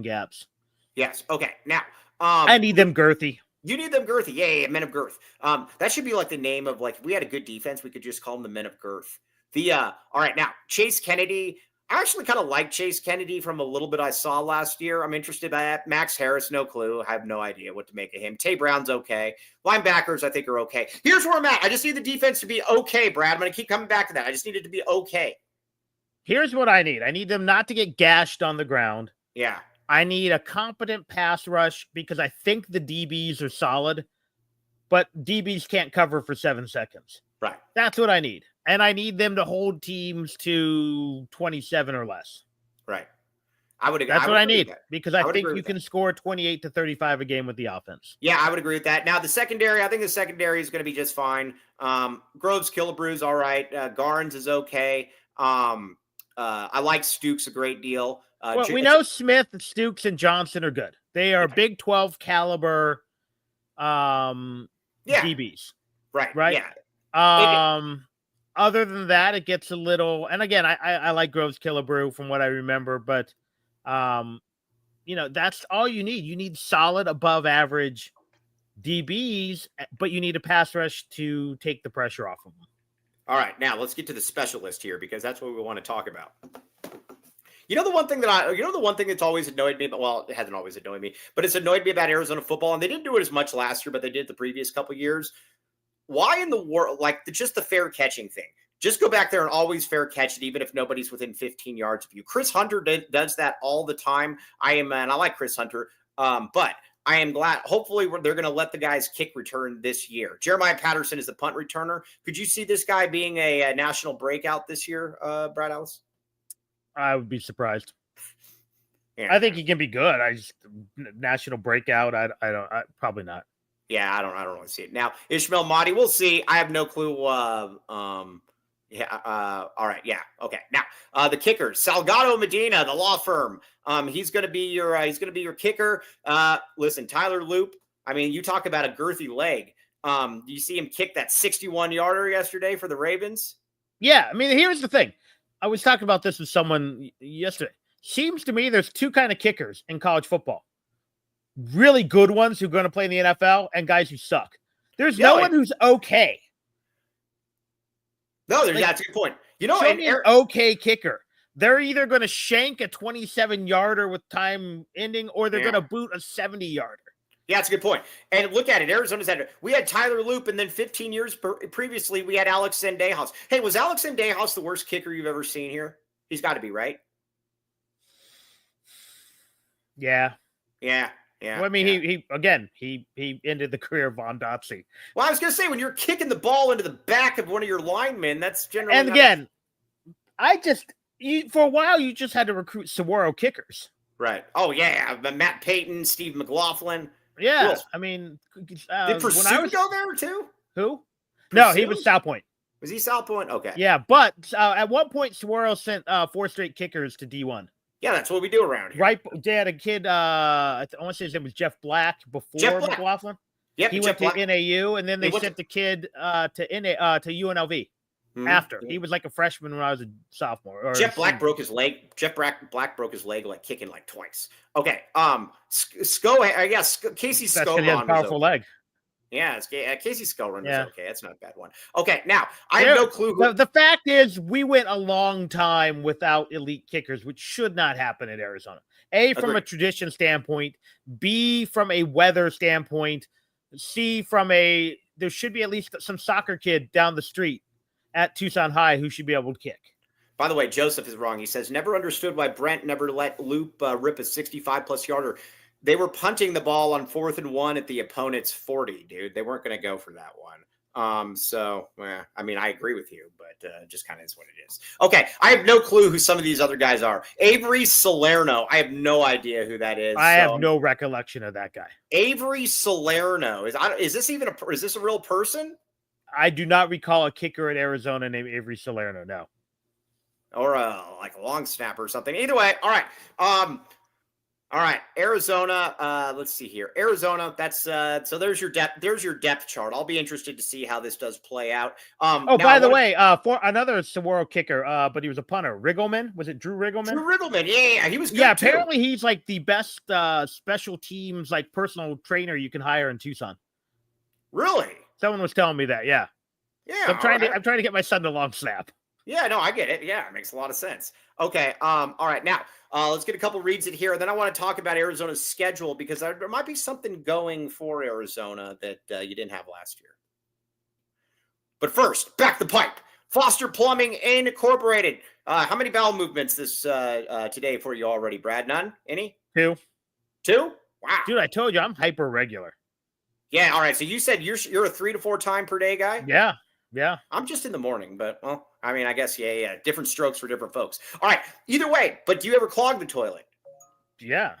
gaps. Yes. Okay. Now, I need them girthy. You need them girthy. Yeah, men of girth. That should be like the name of, like, if we had a good defense, we could just call them the men of girth. All right, now, Chase Kennedy. I actually kind of like Chase Kennedy from a little bit I saw last year. I'm interested by that. Max Harris, no clue. I have no idea what to make of him. Tay Brown's okay. Linebackers, I think, are okay. Here's where I'm at. I just need the defense to be okay, Brad. I'm going to keep coming back to that. I just need it to be okay. Here's what I need. I need them not to get gashed on the ground. Yeah. I need a competent pass rush because I think the DBs are solid, but DBs can't cover for 7 seconds. Right. That's what I need. And I need them to hold teams to 27 or less. Right. I would agree. That's what I need because I think you can score 28 to 35 a game with the offense. Yeah, I would agree with that. Now, the secondary, I think the secondary is going to be just fine. Groves, Killebrew's all right. Garnes is okay. I like Stukes a great deal. Well, we know Smith, Stukes, and Johnson are good. They are Big 12 caliber DBs. Right. Yeah. Other than that, it gets a little. And again, I like Groves, Killebrew from what I remember, but that's all you need. You need solid, above average DBs, but you need a pass rush to take the pressure off of them. All right, now let's get to the specialist here because that's what we want to talk about. The one thing that's always annoyed me, well, it hasn't always annoyed me, but it's annoyed me about Arizona football, and they didn't do it as much last year, but they did the previous couple years. Why in the world, just the fair catching thing? Just go back there and always fair catch it, even if nobody's within 15 yards of you. Chris Hunter does that all the time. I like Chris Hunter, but I am glad. Hopefully, they're going to let the guys kick return this year. Jeremiah Patterson is the punt returner. Could you see this guy being a national breakout this year, Brad Ellis? I would be surprised. Yeah. I think he can be good. National breakout. I don't. Probably not. Yeah, I don't really see it. Now, Ishmael Mahdi, we'll see. I have no clue. All right. Yeah. Okay. Now, the kickers, Salgado Medina, the law firm. He's going to be your kicker. Listen, Tyler Loop. I mean, you talk about a girthy leg. You see him kick that 61-yarder yesterday for the Ravens? Yeah. I mean, here's the thing. I was talking about this with someone yesterday. Seems to me there's two kind of kickers in college football. Really good ones who are going to play in the NFL and guys who suck. There's no one who's okay. No, that's a good point. You know, show me an okay kicker. They're either going to shank a 27-yarder with time ending, or they're going to boot a 70-yarder. Yeah, that's a good point. And look at it. Arizona's we had Tyler Loop, and then 15 years previously, we had Alex Sendejas. Hey, was Alex Sendejas the worst kicker you've ever seen here? He's got to be, right? Yeah. Yeah. Yeah. Well, I mean, he ended the career of Von Dotsey. Well, I was going to say, when you're kicking the ball into the back of one of your linemen, that's generally. And again, for a while, you just had to recruit Saguaro kickers. Right. Oh, yeah. Matt Payton, Steve McLaughlin. Yeah. I mean, did Pursuit go there too? Who? Pursuit? No, he was South Point. Was he South Point? Okay. Yeah, but at one point, Saguaro sent 4 straight kickers to D1. Yeah, that's what we do around here. Right. They had a kid, I want to say his name was Jeff Black before McLaughlin. Yep, he went to NAU, and then they sent the kid to UNLV after. He was like a freshman when I was a sophomore. Jeff Black broke his leg. Jeff Black broke his leg like kicking like twice. Okay. Casey Scoron. He has a powerful leg. Yeah, Casey Scoron is okay. That's not a bad one. Okay, now I have no clue. The fact is, we went a long time without elite kickers, which should not happen in Arizona. A, from a tradition standpoint. B, from a weather standpoint. C, there should be at least some soccer kid down the street at Tucson High who should be able to kick. By the way, Joseph is wrong. He says, never understood why Brent never let Loop rip a 65-plus yarder. They were punting the ball on 4th and 1 at the opponent's 40, dude. They weren't going to go for that one. I mean, I agree with you, but just kind of is what it is. Okay, I have no clue who some of these other guys are. Avery Salerno, I have no idea who that is. I have no recollection of that guy. Avery Salerno, is this a real person? I do not recall a kicker at Arizona named Avery Salerno, no. Or like a long snapper or something. Either way, all right. All right, Arizona. Let's see here. Arizona. That's so. There's your depth. There's your depth chart. I'll be interested to see how this does play out. By the way, for another Saguaro kicker, but he was a punter. Riggleman, was it Drew Riggleman? Drew Riggleman. Yeah, he was good. Yeah, apparently he's like the best special teams like personal trainer you can hire in Tucson. Really? Someone was telling me that. Yeah. Yeah. So I'm trying to get my son to long snap. Yeah, no, I get it. Yeah, it makes a lot of sense. Okay. All right. Now, let's get a couple reads in here. And then I want to talk about Arizona's schedule because there might be something going for Arizona that you didn't have last year. But first, back the pipe. Foster Plumbing Incorporated. How many bowel movements this today for you already, Brad? None? Any? 2. 2? Wow. Dude, I told you I'm hyper regular. Yeah. All right. So you said you're a 3 to 4 time per day guy? Yeah. Yeah. I'm just in the morning, but well, I mean, I guess, yeah. Different strokes for different folks. All right. Either way, but do you ever clog the toilet? Yeah.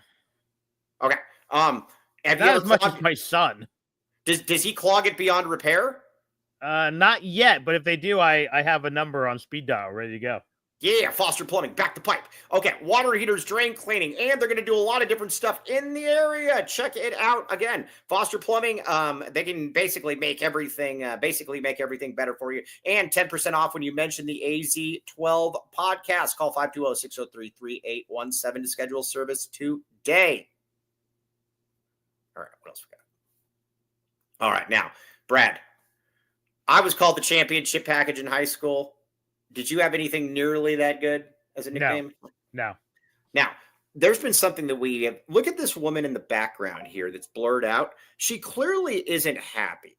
Okay. Not as much as my son. Does he clog it beyond repair? Not yet, but if they do, I have a number on speed dial ready to go. Yeah, Foster Plumbing, back the pipe. Okay, water heaters, drain cleaning, and they're going to do a lot of different stuff in the area. Check it out. Again, Foster Plumbing, they can basically make everything better for you. And 10% off when you mention the AZ12 podcast. Call 520-603-3817 to schedule service today. All right, what else we got? All right, now, Brad, I was called the championship package in high school. Did you have anything nearly that good as a nickname? No. Now, there's been something that we have. Look at this woman in the background here that's blurred out. She clearly isn't happy.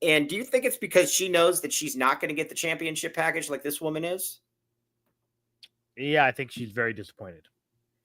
And do you think it's because she knows that she's not going to get the championship package like this woman is? Yeah, I think she's very disappointed.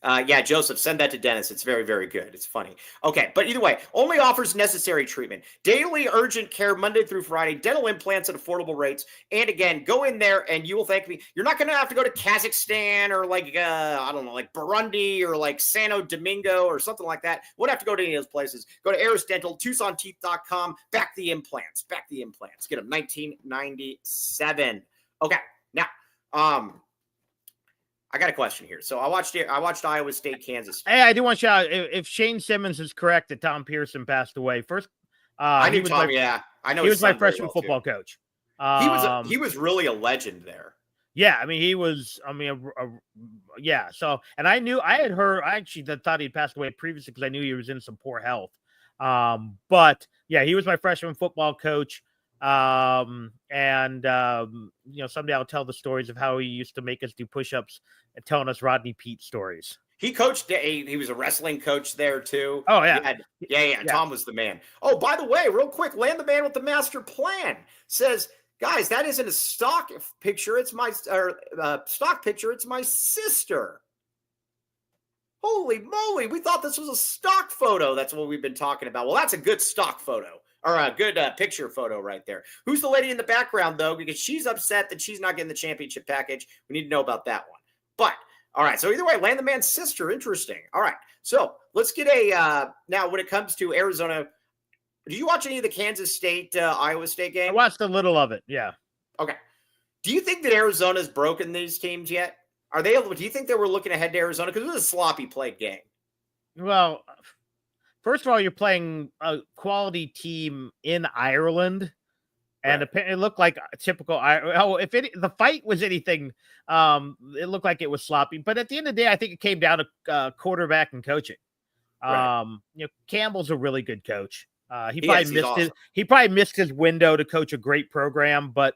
Yeah, Joseph, send that to Dennis. It's very, very good. It's funny. Okay, but either way, only offers necessary treatment. Daily urgent care Monday through Friday, dental implants at affordable rates. And again, go in there and you will thank me. You're not going to have to go to Kazakhstan or like, I don't know, like Burundi or like Santo Domingo or something like that. Won't have to go to any of those places. Go to Eris Dental, TucsonTeeth.com. Back the implants. Get them. 1997. Okay, now, I got a question here. So I watched Iowa State, Kansas State. Hey, I do want to shout out if Shane Simmons is correct that Tom Pearson passed away. First, I knew Tom. Yeah, I know he was my freshman football coach. He was really a legend there. Yeah, I mean he was. I mean, yeah. So, and I had heard. I actually thought he'd passed away previously because I knew he was in some poor health. But yeah, he was my freshman football coach. Someday I'll tell the stories of how he used to make us do push-ups and telling us Rodney Peete stories. He coached. He was a wrestling coach there too. Oh yeah. Yeah. Tom was the man. Oh, by the way, real quick, Land the Man with the Master Plan says, guys, that isn't a stock picture. It's my stock picture. It's my sister. Holy moly. We thought this was a stock photo. That's what we've been talking about. Well, that's a good stock photo. Or a good picture photo right there. Who's the lady in the background, though? Because she's upset that she's not getting the championship package. We need to know about that one. But, all right. So either way, Land the Man's sister. Interesting. All right. So let's get now when it comes to Arizona, did you watch any of the Kansas State, Iowa State game? I watched a little of it. Yeah. Okay. Do you think that Arizona's broken these teams yet? Do you think they were looking ahead to Arizona? Because it was a sloppy played game. Well, first of all, you're playing a quality team in Ireland, and it looked like a typical. The fight was anything, it looked like it was sloppy. But at the end of the day, I think it came down to quarterback and coaching. Right. Campbell's a really good coach. He probably missed his window to coach a great program, but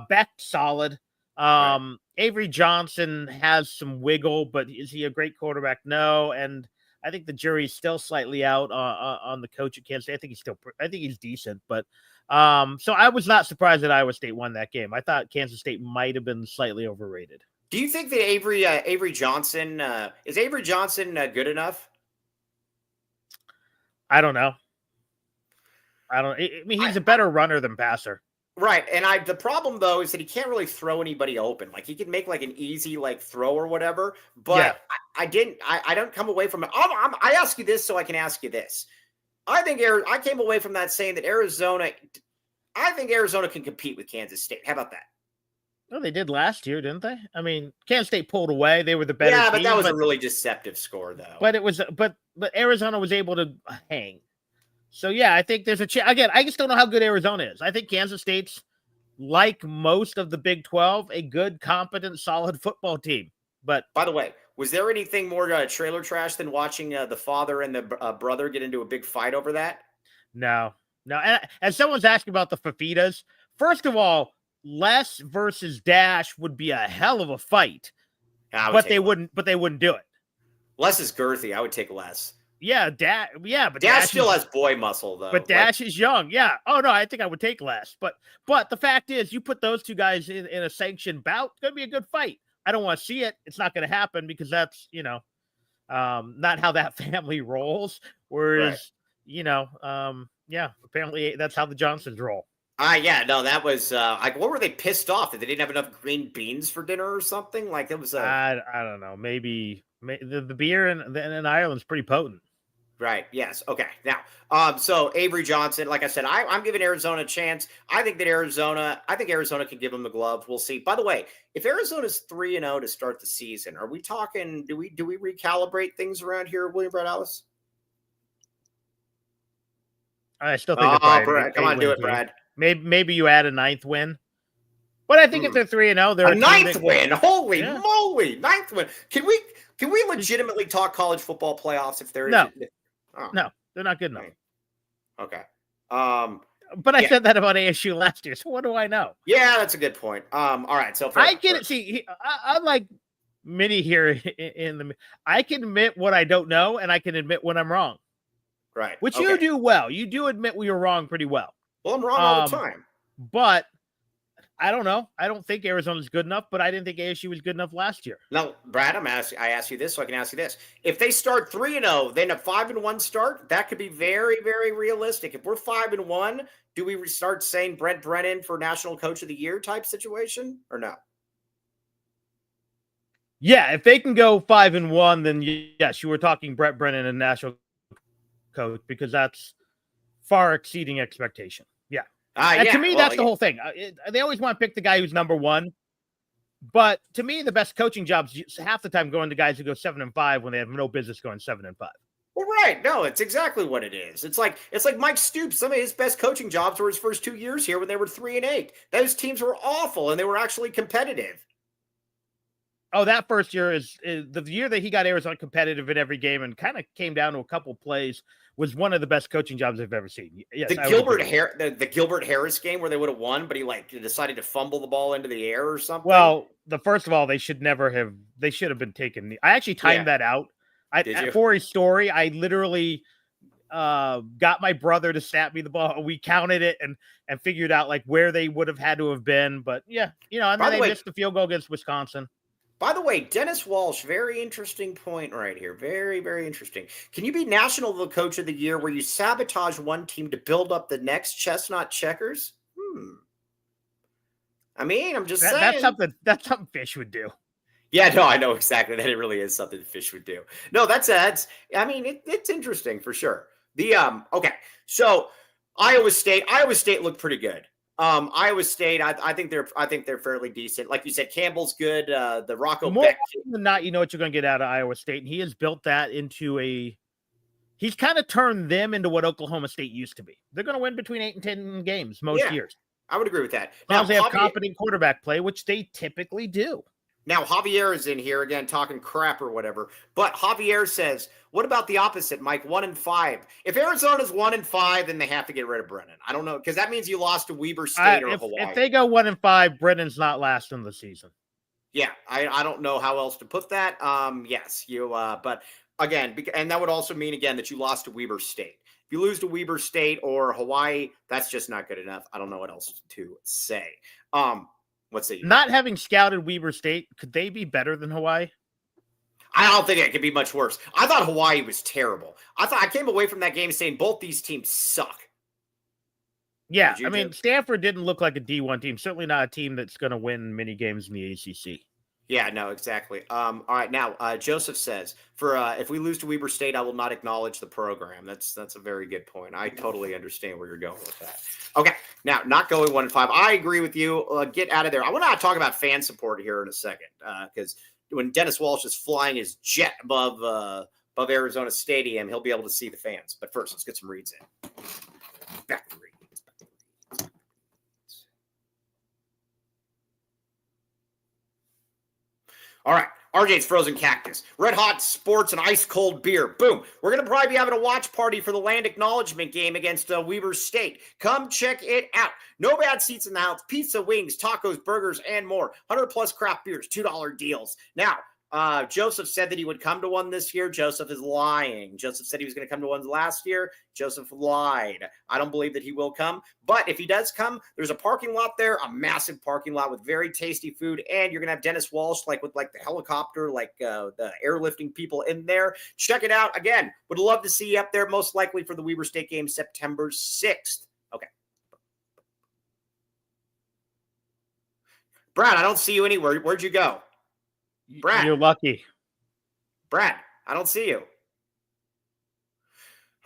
Beck solid. Right. Avery Johnson has some wiggle, but is he a great quarterback? No, and I think the jury's still slightly out on the coach at Kansas State. I think he's decent, but so I was not surprised that Iowa State won that game. I thought Kansas State might have been slightly overrated. Do you think that Avery Johnson is Avery Johnson good enough? I don't know. I mean, he's a better runner than passer. Right. And the problem though is that he can't really throw anybody open. Like he can make like an easy like throw or whatever, but yeah. I don't come away from it. I ask you this so I can ask you this. I came away from that saying that I think Arizona can compete with Kansas State. How about that? Well, they did last year, didn't they? I mean, Kansas State pulled away. They were the better team. But that was a really deceptive score though. But Arizona was able to hang. So, yeah, I think there's a chance. Again, I just don't know how good Arizona is. I think Kansas State's, like most of the Big 12, a good, competent, solid football team. But by the way, was there anything more trailer trash than watching the father and the brother get into a big fight over that? No. And someone's asking about the Fafitas. First of all, Les versus Dash would be a hell of a fight. But they wouldn't do it. Les is girthy. I would take Les. Yeah, but Dash still has boy muscle though. But Dash is young. Yeah. Oh no, I think I would take less. But the fact is, you put those two guys in a sanctioned bout, it's gonna be a good fight. I don't want to see it. It's not gonna happen because that's not how that family rolls. Whereas apparently that's how the Johnsons roll. That was like, what were they pissed off that they didn't have enough green beans for dinner or something? Like it was. I don't know. Maybe the beer in Ireland's pretty potent. Right. Yes. Okay. Now, so Avery Johnson, like I said, I'm giving Arizona a chance. I think Arizona can give them the glove. We'll see. By the way, if Arizona's 3-0 to start the season, are we talking? Do we recalibrate things around here, William Brett Alice? I still think. Brad, come on, do it, Brad. Maybe you add a 9th win. But I think if they're 3-0, they're a 9th win. Holy moly, 9th win. Can we legitimately talk college football playoffs if they're No, they're not good enough. Okay. But I said that about ASU last year, so what do I know? Yeah, that's a good point. All right, so I get it. See, I'm like Minnie here I can admit what I don't know, and I can admit when I'm wrong. Right. Which you do well. You do admit when you're wrong pretty well. Well, I'm wrong all the time. But I don't know. I don't think Arizona's good enough, but I didn't think ASU was good enough last year. Now, Brad, I asked you this, so I can ask you this. If they start 3-0, then a 5-1 start, that could be very, very realistic. If we're 5-1, do we start saying Brent Brennan for National Coach of the Year type situation or no? Yeah, if they can go 5-1, then yes, you were talking Brett Brennan and National Coach, because that's far exceeding expectation. Yeah. And to me, that's the whole thing. They always want to pick the guy who's number one. But to me, the best coaching jobs half the time going to guys who go 7-5 when they have no business going 7-5. Well, right. No, it's exactly what it is. It's like Mike Stoops. Some of his best coaching jobs were his first 2 years here when they were 3-8. Those teams were awful and they were actually competitive. Oh, that first year is the year that he got Arizona competitive in every game and kind of came down to a couple plays, was one of the best coaching jobs I've ever seen. Yes, the Gilbert Harris game where they would have won, but he decided to fumble the ball into the air or something. Well, first of all, they should have been taken. I actually timed that out. For a story, I literally got my brother to snap me the ball. We counted it and figured out like where they would have had to have been. But yeah, and then they missed the field goal against Wisconsin. By the way, Dennis Walsh, very interesting point right here. Very, very interesting. Can you be National Coach of the Year where you sabotage one team to build up the next chestnut checkers? I mean, I'm just saying. That's something Fish would do. Yeah, no, I know exactly that. It really is something Fish would do. No, it's interesting for sure. Okay. So Iowa State looked pretty good. Iowa State, I think they're fairly decent. Like you said, Campbell's good. The Rocco Beck. More than not, you know what you're going to get out of Iowa State, and he has built that into he's kind of turned them into what Oklahoma State used to be. They're going to win between 8 and 10 games most years. I would agree with that. Now they have competent quarterback play, which they typically do. Now, Javier is in here again talking crap or whatever, but Javier says, what about the opposite, Mike? 1-5. If Arizona's 1-5, then they have to get rid of Brennan. I don't know, because that means you lost to Weber State or Hawaii. If they go 1-5, Brennan's not lasting the season. Yeah, I don't know how else to put that. Yes, but again, and that would also mean again that you lost to Weber State. If you lose to Weber State or Hawaii, that's just not good enough. I don't know what else to say. Not having scouted Weber State, could they be better than Hawaii? I don't think it could be much worse. I thought Hawaii was terrible. I came away from that game saying both these teams suck. Yeah, I mean, Stanford didn't look like a D1 team. Certainly not a team that's going to win many games in the ACC. Yeah, no, exactly. All right, now Joseph says, if we lose to Weber State, I will not acknowledge the program. That's a very good point. I totally understand where you're going with that. Okay, now not going 1-5. I agree with you. Get out of there. I want to talk about fan support here in a second because when Dennis Walsh is flying his jet above Arizona Stadium, he'll be able to see the fans. But first, let's get some reads in. Back to reads. All right, RJ's Frozen Cactus, Red Hot Sports and Ice Cold Beer. Boom. We're going to probably be having a watch party for the land acknowledgement game against Weber State. Come check it out. No bad seats in the house. Pizza, wings, tacos, burgers, and more. 100-plus craft beers, $2 deals. Now, Joseph said that he would come to one this year. Joseph is lying. Joseph said he was going to come to one last year. Joseph lied. I don't believe that he will come. But if he does come, there's a parking lot there, a massive parking lot with very tasty food. And you're going to have Dennis Walsh, with the helicopter, the airlifting people in there. Check it out. Again, would love to see you up there, most likely for the Weber State game, September 6th. Okay. Brad, I don't see you anywhere. Where'd you go? Brad. You're lucky. Brad, I don't see you.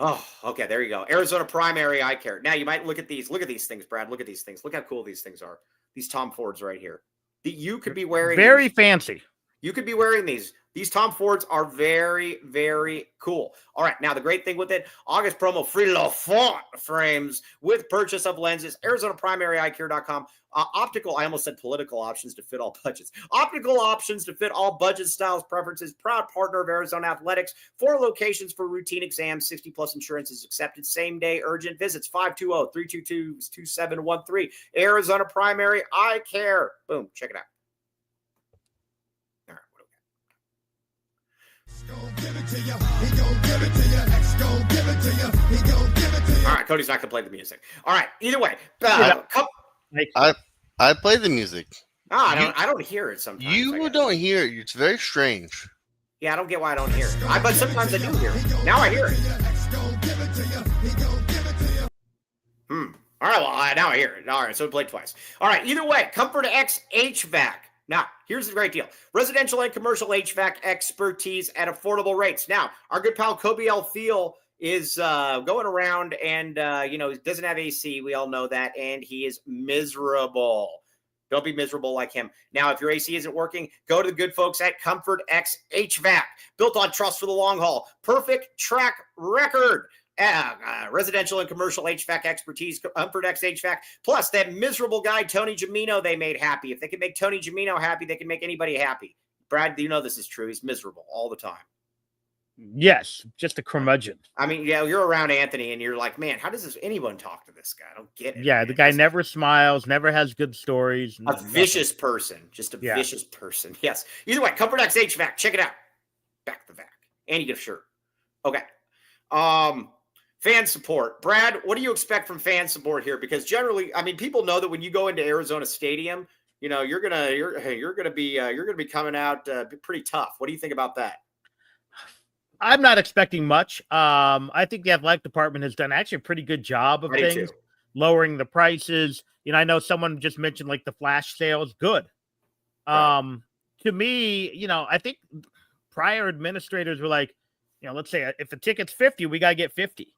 Oh, okay. There you go. Arizona Primary Eye Care. Now you might look at these. Look at these things, Brad. Look at these things. Look how cool these things are. These Tom Fords right here. You could be wearing very fancy. You could be wearing these. These Tom Fords are very, very cool. All right. Now, the great thing with it, August promo, free Lafont frames with purchase of lenses. ArizonaPrimaryEyeCare.com. Optical, I almost said political options to fit all budgets. Optical options to fit all budgets, styles, preferences. Proud partner of Arizona Athletics. 4 locations for routine exams. 60-plus insurance is accepted. Same-day urgent visits. 520-322-2713. Arizona Primary Eye Care. Boom. Check it out. All right, Cody's not going to play the music. All right, either way. I play the music. No, I don't hear it sometimes. You don't hear it. It's very strange. Yeah, I don't get why I don't hear it. But sometimes I do hear it. Now I hear it. All right, well, now I hear it. All right, so we played twice. All right, either way, Comfort X HVAC. Now, here's the great deal. Residential and commercial HVAC expertise at affordable rates. Now, our good pal Kobe L. Thiel is going around and, doesn't have AC. We all know that. And he is miserable. Don't be miserable like him. Now, if your AC isn't working, go to the good folks at Comfort X HVAC. Built on trust for the long haul. Perfect track record. Residential and commercial HVAC expertise, Comfort X HVAC. Plus, that miserable guy, Tony Gimino, they made happy. If they can make Tony Gimino happy, they can make anybody happy. Brad, you know this is true. He's miserable all the time. Yes, just a curmudgeon. I mean, yeah, you're around Anthony, and you're like, man, how does anyone talk to this guy? I don't get it. Yeah, man. the guy never smiles, never has good stories. A vicious person. Just a vicious person. Yes. Either way, Comfort X HVAC. Check it out. Back the vac. And you get a shirt. Okay. Fan support. Brad, what do you expect from fan support here? Because generally, I mean, people know that when you go into Arizona Stadium, you're gonna be coming out pretty tough. What do you think about that? I'm not expecting much. I think the athletic department has done actually a pretty good job of things, lowering the prices. I know someone just mentioned like the flash sales. Good. Right. To me, I think prior administrators were like, let's say if the ticket's 50, we got to get 50.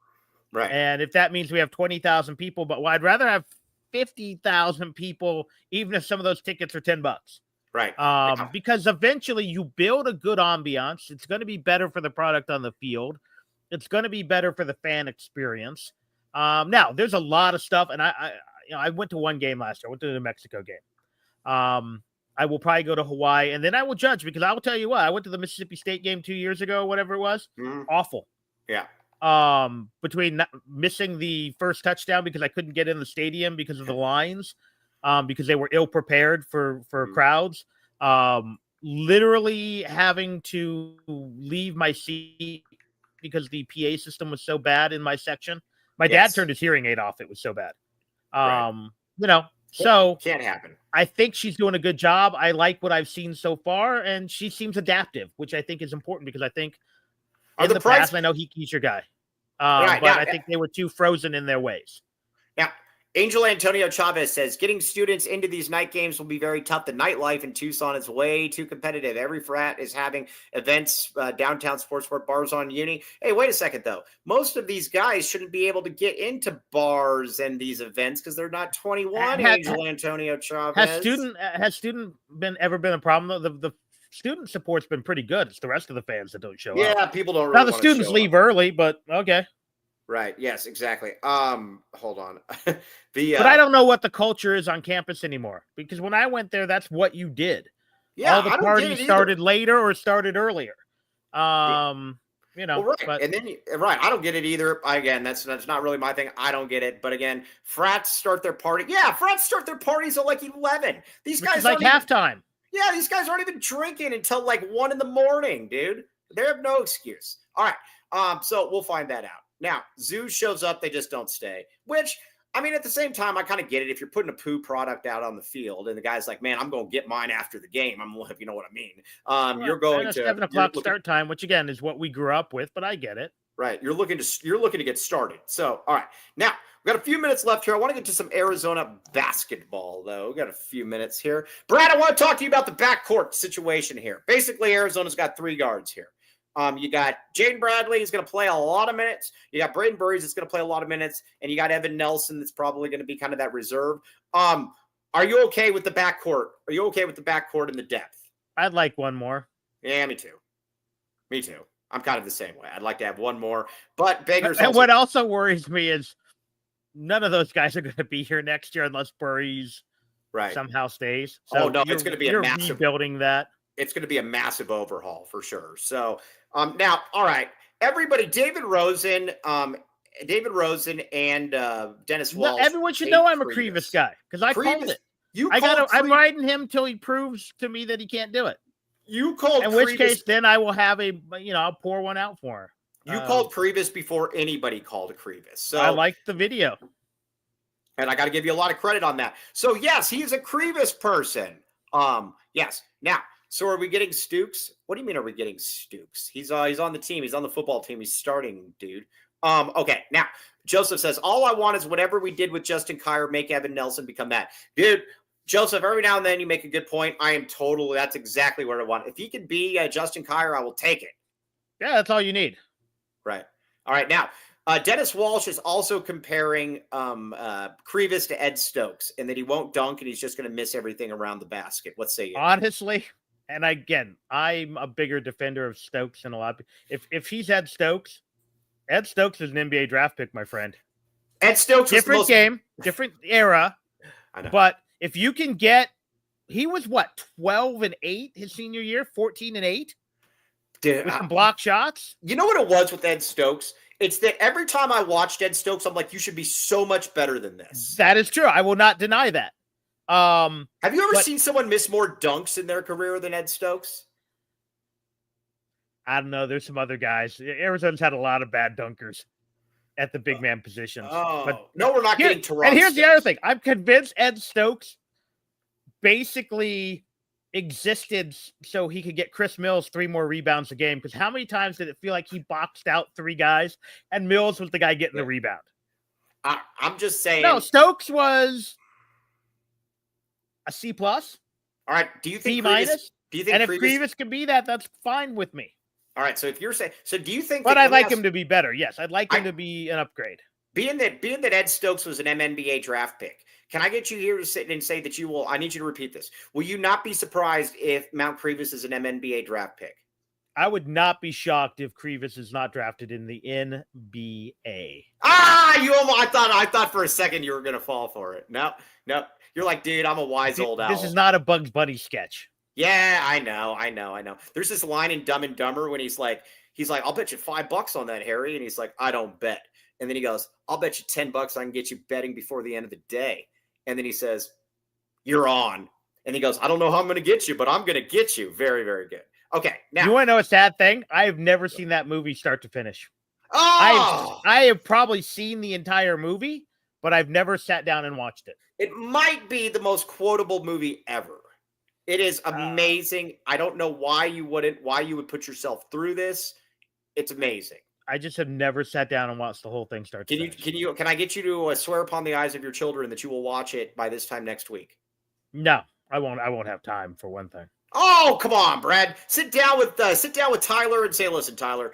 Right. And if that means we have 20,000 people, but I'd rather have 50,000 people, even if some of those tickets are $10. Right. Because eventually you build a good ambiance. It's going to be better for the product on the field. It's going to be better for the fan experience. Now there's a lot of stuff. And I went to one game last year. I went to the New Mexico game. I will probably go to Hawaii and then I will judge because I will tell you what, I went to the Mississippi State game 2 years ago, whatever it was. Mm-hmm. Awful. Yeah. Between missing the first touchdown because I couldn't get in the stadium because of the lines. Because they were ill prepared for crowds, literally having to leave my seat because the PA system was so bad in my section. My dad turned his hearing aid off. It was so bad. So can't happen. I think she's doing a good job. I like what I've seen so far, and she seems adaptive, which I think is important because I think in the past, I know he's your guy. But I think they were too frozen in their ways. Yeah. Angel Antonio Chavez says, getting students into these night games will be very tough. The nightlife in Tucson is way too competitive. Every frat is having events, downtown sports bars on Uni. Hey, wait a second, though. Most of these guys shouldn't be able to get into bars and these events because they're not 21, Angel Antonio Chavez. Has student ever been a problem, though? The student support's been pretty good. It's the rest of the fans that don't show up. Yeah, people don't really now the students leave early, but okay. Right. Yes, exactly. Hold on. But I don't know what the culture is on campus anymore because when I went there, that's what you did. Yeah. All the parties started later or started earlier. Well, right. And then, I don't get it either. Again, that's not really my thing. I don't get it. But again, frats start their party. Yeah. Frats start their parties at like 11. These guys like halftime. Yeah. These guys aren't even drinking until like 1 a.m, dude. They have no excuse. All right. So we'll find that out. Now, Zoo shows up, they just don't stay, which, I mean, at the same time, I kind of get it. If you're putting a poo product out on the field and the guy's like, man, I'm going to get mine after the game. If you know what I mean. You're going to 7 o'clock start time, which again is what we grew up with, but I get it. Right. You're looking to get started. So, all right. Now, we've got a few minutes left here. I want to get to some Arizona basketball, though. We've got a few minutes here. Brad, I want to talk to you about the backcourt situation here. Basically, Arizona's got 3 guards here. You got Jaden Bradley, who's going to play a lot of minutes. You got Braden Burries, that's going to play a lot of minutes. And you got Evan Nelson, that's probably going to be kind of that reserve. Are you okay with the backcourt? Are you okay with the backcourt and the depth? I'd like one more. Yeah, me too. Me too. I'm kind of the same way. I'd like to have one more. But Baker's And what also worries me is none of those guys are going to be here next year unless Burries somehow stays. So it's going to be a massive rebuilding that. It's going to be a massive overhaul for sure. So now, all right, everybody, David Rosen and Dennis Walsh. Everyone should know I'm a Krivas guy because I called it. I'm riding him till he proves to me that he can't do it. You called, in which case, then I will have I'll pour one out for her. You called Krivas before anybody called Krivas. So I liked the video. And I got to give you a lot of credit on that. So yes, he is a Krivas person. Yes. Now, so are we getting Stukes? What do you mean are we getting Stukes? He's on the team. He's on the football team. He's starting, dude. Okay. Now, Joseph says, all I want is whatever we did with Justin Kier, make Evan Nelson become that. Dude, Joseph, every now and then you make a good point. That's exactly what I want. If he could be Justin Kier, I will take it. Yeah, that's all you need. Right. All right. Now, Dennis Walsh is also comparing Krivas to Ed Stokes, and that he won't dunk and he's just going to miss everything around the basket. What say you? Honestly, and again, I'm a bigger defender of Stokes than a lot of people. If he's Ed Stokes is an NBA draft pick, my friend. Ed Stokes was different game, different era. I know. But if you can he was what, 12-8 his senior year, 14-8? Dude, with some block shots. You know what it was with Ed Stokes? It's that every time I watched Ed Stokes, I'm like, you should be so much better than this. That is true. I will not deny that. Have you ever seen someone miss more dunks in their career than Ed Stokes? I don't know. There's some other guys. Arizona's had a lot of bad dunkers at the big man positions. But no, we're not getting Toronto. And here's the other thing. I'm convinced Ed Stokes basically existed so he could get Chris Mills 3 more rebounds a game, because how many times did it feel like he boxed out 3 guys and Mills was the guy getting the rebound? I'm just saying. No, Stokes was a C+. All right. Do you think B-? Do you think? And if Krivas can be that, that's fine with me. All right. So if you're saying, so do you think? But I'd like him to be better. Yes, I'd like him to be an upgrade. Being that Ed Stokes was an MNBA draft pick, can I get you here to sit and say that you will? I need you to repeat this. Will you not be surprised if Mount Krivas is an MNBA draft pick? I would not be shocked if Krivas is not drafted in the NBA. I thought for a second you were going to fall for it. No. You're like, dude, I'm a wise old owl. This is not a Bugs Bunny sketch. Yeah, I know. There's this line in Dumb and Dumber when he's like, I'll bet you $5 on that, Harry. And he's like, I don't bet. And then he goes, I'll bet you $10 I can get you betting before the end of the day. And then he says, you're on. And he goes, I don't know how I'm going to get you, but I'm going to get you. Very, very good. Okay. Now, you want to know a sad thing? I have never seen that movie start to finish. Oh! I have probably seen the entire movie, but I've never sat down and watched it. It might be the most quotable movie ever. It is amazing. I don't know why you would put yourself through this. It's amazing. I just have never sat down and watched the whole thing start to finish. Can I get you to swear upon the eyes of your children that you will watch it by this time next week? No, I won't have time, for one thing. Oh, come on, Brad. Sit down with Tyler and say, listen, Tyler,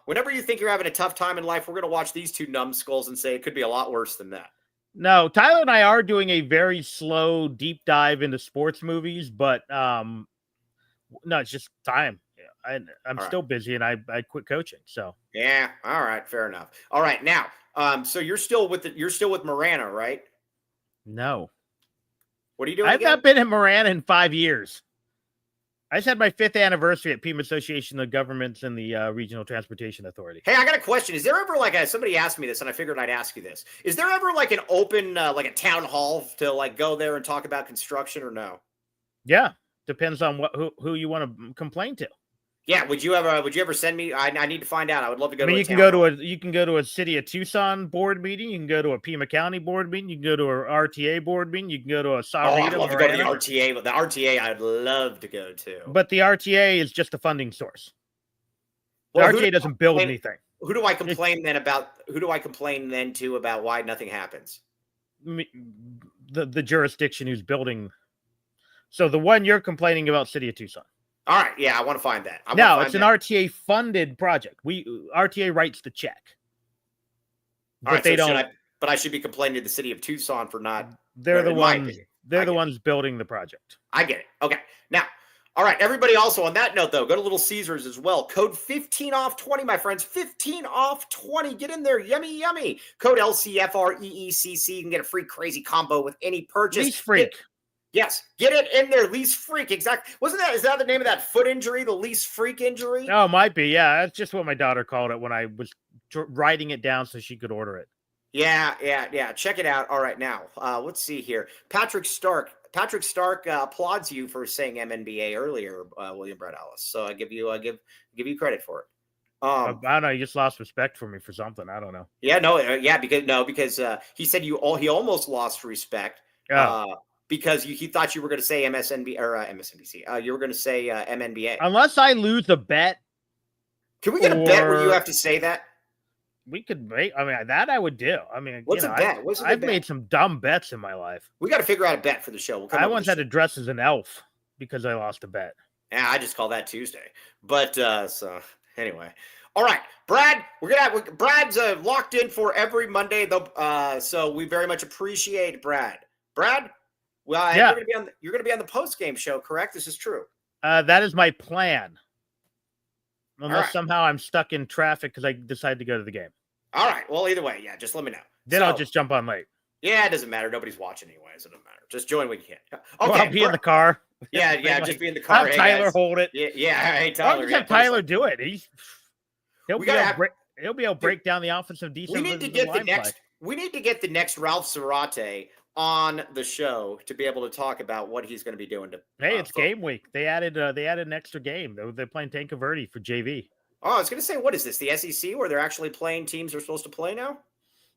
whenever you think you're having a tough time in life, we're going to watch these 2 numbskulls and say it could be a lot worse than that. No, Tyler and I are doing a very slow deep dive into sports movies, but no, it's just time. I'm still busy, and I quit coaching. So yeah, all right, fair enough. All right, now, so you're still with Marana, right? No. What are you doing? I've not been in Marana in 5 years. I just had my 5th anniversary at PEMA Association of Governments and the Regional Transportation Authority. Hey, I got a question. Is there ever somebody asked me this, and I figured I'd ask you this. Is there ever an open, like a town hall to go there and talk about construction, or no? Yeah, depends on who you want to complain to. Yeah, would you ever send me? I need to find out. I would love to go. You can go to a City of Tucson board meeting. You can go to a Pima County board meeting. You can go to an RTA board meeting. You can go to a Sahuarita. I'd love to go to the RTA. But the RTA, I'd love to go to. But the RTA is just a funding source. The RTA doesn't build anything. Who do I complain then about? Who do I complain then to about why nothing happens? The jurisdiction who's building. So the one you're complaining about, City of Tucson. All right, yeah, I want to find that. No, it's an RTA funded project. RTA writes the check. But right, they don't. But I should be complaining to the City of Tucson for not. They're the ones. They're the ones building the project. I get it. Okay, now, all right, everybody. Also, on that note, though, go to Little Caesars as well. Code 15 off 20, my friends. 15 off 20. Get in there, yummy, yummy. Code LCFREECC. You can get a free crazy combo with any purchase. Lease Freak. Yes, get it in there, Lease Freak. Exactly. Is that the name of that foot injury, the Lease Freak injury? Oh, it might be. Yeah, that's just what my daughter called it when I was writing it down so she could order it. Yeah. Check it out. All right, now, let's see here. Patrick Stark applauds you for saying MNBA earlier, William Brett Ellis. So I give you credit for it. I don't know. You just lost respect for me for something. I don't know. Yeah, no, because he said he almost lost respect. Because he thought you were going to say MSNBC. You were going to say MNBA. Unless I lose a bet. Can we get a bet where you have to say that? We could make. I mean, that I would do. I mean, what's a bet? I've made some dumb bets in my life. We got to figure out a bet for the show. I once had to dress as an elf because I lost a bet. Yeah, I just call that Tuesday. But so anyway. All right, Brad, Brad's locked in for every Monday, though. So we very much appreciate Brad. Brad, well, yeah. You're gonna be on the post-game show, correct? This is true. That is my plan. Unless somehow I'm stuck in traffic because I decided to go to the game. All right. Well, either way, yeah, just let me know. Then I'll just jump on late. Yeah, it doesn't matter. Nobody's watching anyways. It doesn't matter. Just join when you can. Okay, well, I'll be in the car. Yeah, just be in the car. Have Tyler hold it. Yeah. Hey, Tyler. I'll just have Tyler do it. He'll be able to break down the offensive defense. We need to get the next Ralph Zarate on the show to be able to talk about what he's going to be doing. Hey, it's game week. They added an extra game. They're playing Tanca Verde for JV. Oh, I was going to say, what is this? The SEC where they're actually playing teams they're supposed to play now?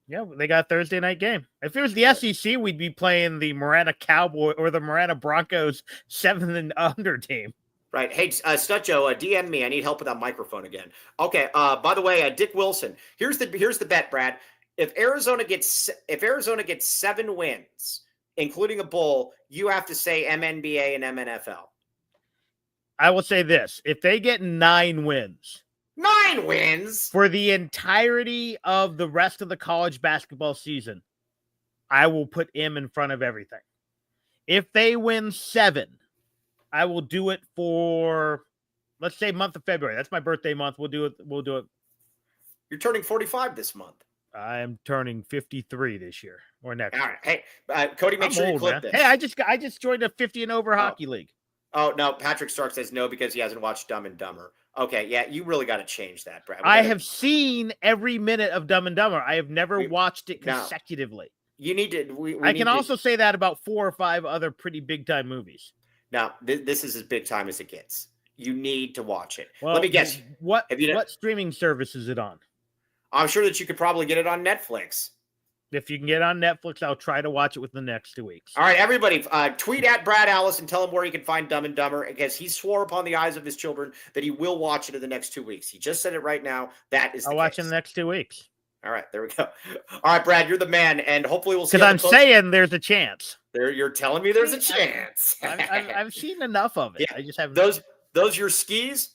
Yeah, they got a Thursday night game. If it was the SEC, we'd be playing the Marana Cowboy or the Marana Broncos 7 and under team. Right. Hey, Stutjo, DM me. I need help with that microphone again. Okay. By the way, Dick Wilson. Here's the bet, Brad. If Arizona gets 7 wins, including a bowl, you have to say MNBA and MNFL. I will say this: if they get 9 wins. 9 wins for the entirety of the rest of the college basketball season, I will put M in front of everything. If they win 7, I will do it for, let's say, month of February. That's my birthday month. We'll do it. You're turning 45 this month. I am turning 53 this year or next. All right. Hey, Cody, make sure you clip this. Hey, I just joined a 50 and over hockey league. Oh no, Patrick Stark says no because he hasn't watched Dumb and Dumber. Okay, yeah, you really got to change that, Brad. I have seen every minute of Dumb and Dumber. I have never watched it consecutively. No, you need to. I can also say that about 4 or 5 other pretty big time movies. Now, this is as big time as it gets. You need to watch it. Well, let me guess. What streaming service is it on? I'm sure that you could probably get it on Netflix. If you can get it on Netflix, I'll try to watch it within the next 2 weeks. All right, everybody, tweet at Brad Allis and tell him where he can find Dumb and Dumber, because he swore upon the eyes of his children that he will watch it in the next 2 weeks. He just said it right now. That is. I'll watch it in the next 2 weeks. All right, there we go. All right, Brad, you're the man, and hopefully we'll see. Because I'm saying there's a chance. You're telling me there's a chance. I've seen enough of it. Yeah. I just haven't. Those your skis,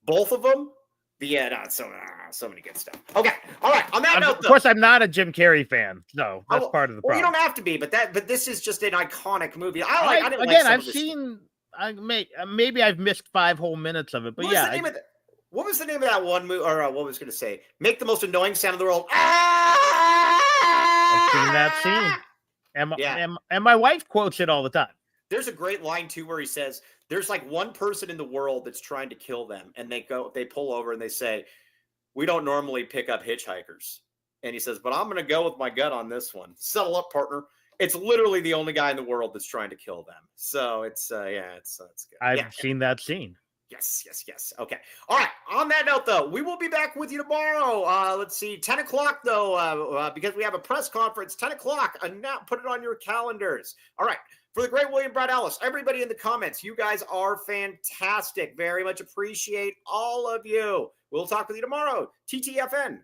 both of them. Yeah, no, so many good stuff. Okay, all right. On that note, of course, I'm not a Jim Carrey fan, so that's part of the problem. You don't have to be, but this is just an iconic movie. Maybe I've missed 5 whole minutes of it, but what was the name of that one movie? Or what was I going to say? Make the most annoying sound in the world. I've seen that scene, and my wife quotes it all the time. There's a great line too where he says, "There's like one person in the world that's trying to kill them," and they pull over and they say, "We don't normally pick up hitchhikers." And he says, "But I'm going to go with my gut on this one. Settle up, partner." It's literally the only guy in the world that's trying to kill them. So it's good. I've seen that scene. Yes. Okay. All right. On that note, though, we will be back with you tomorrow. Let's see, 10 o'clock, though, because we have a press conference, 10 o'clock. Now, put it on your calendars. All right. For the great William Brad Ellis, everybody in the comments, you guys are fantastic. Very much appreciate all of you. We'll talk with you tomorrow. TTFN.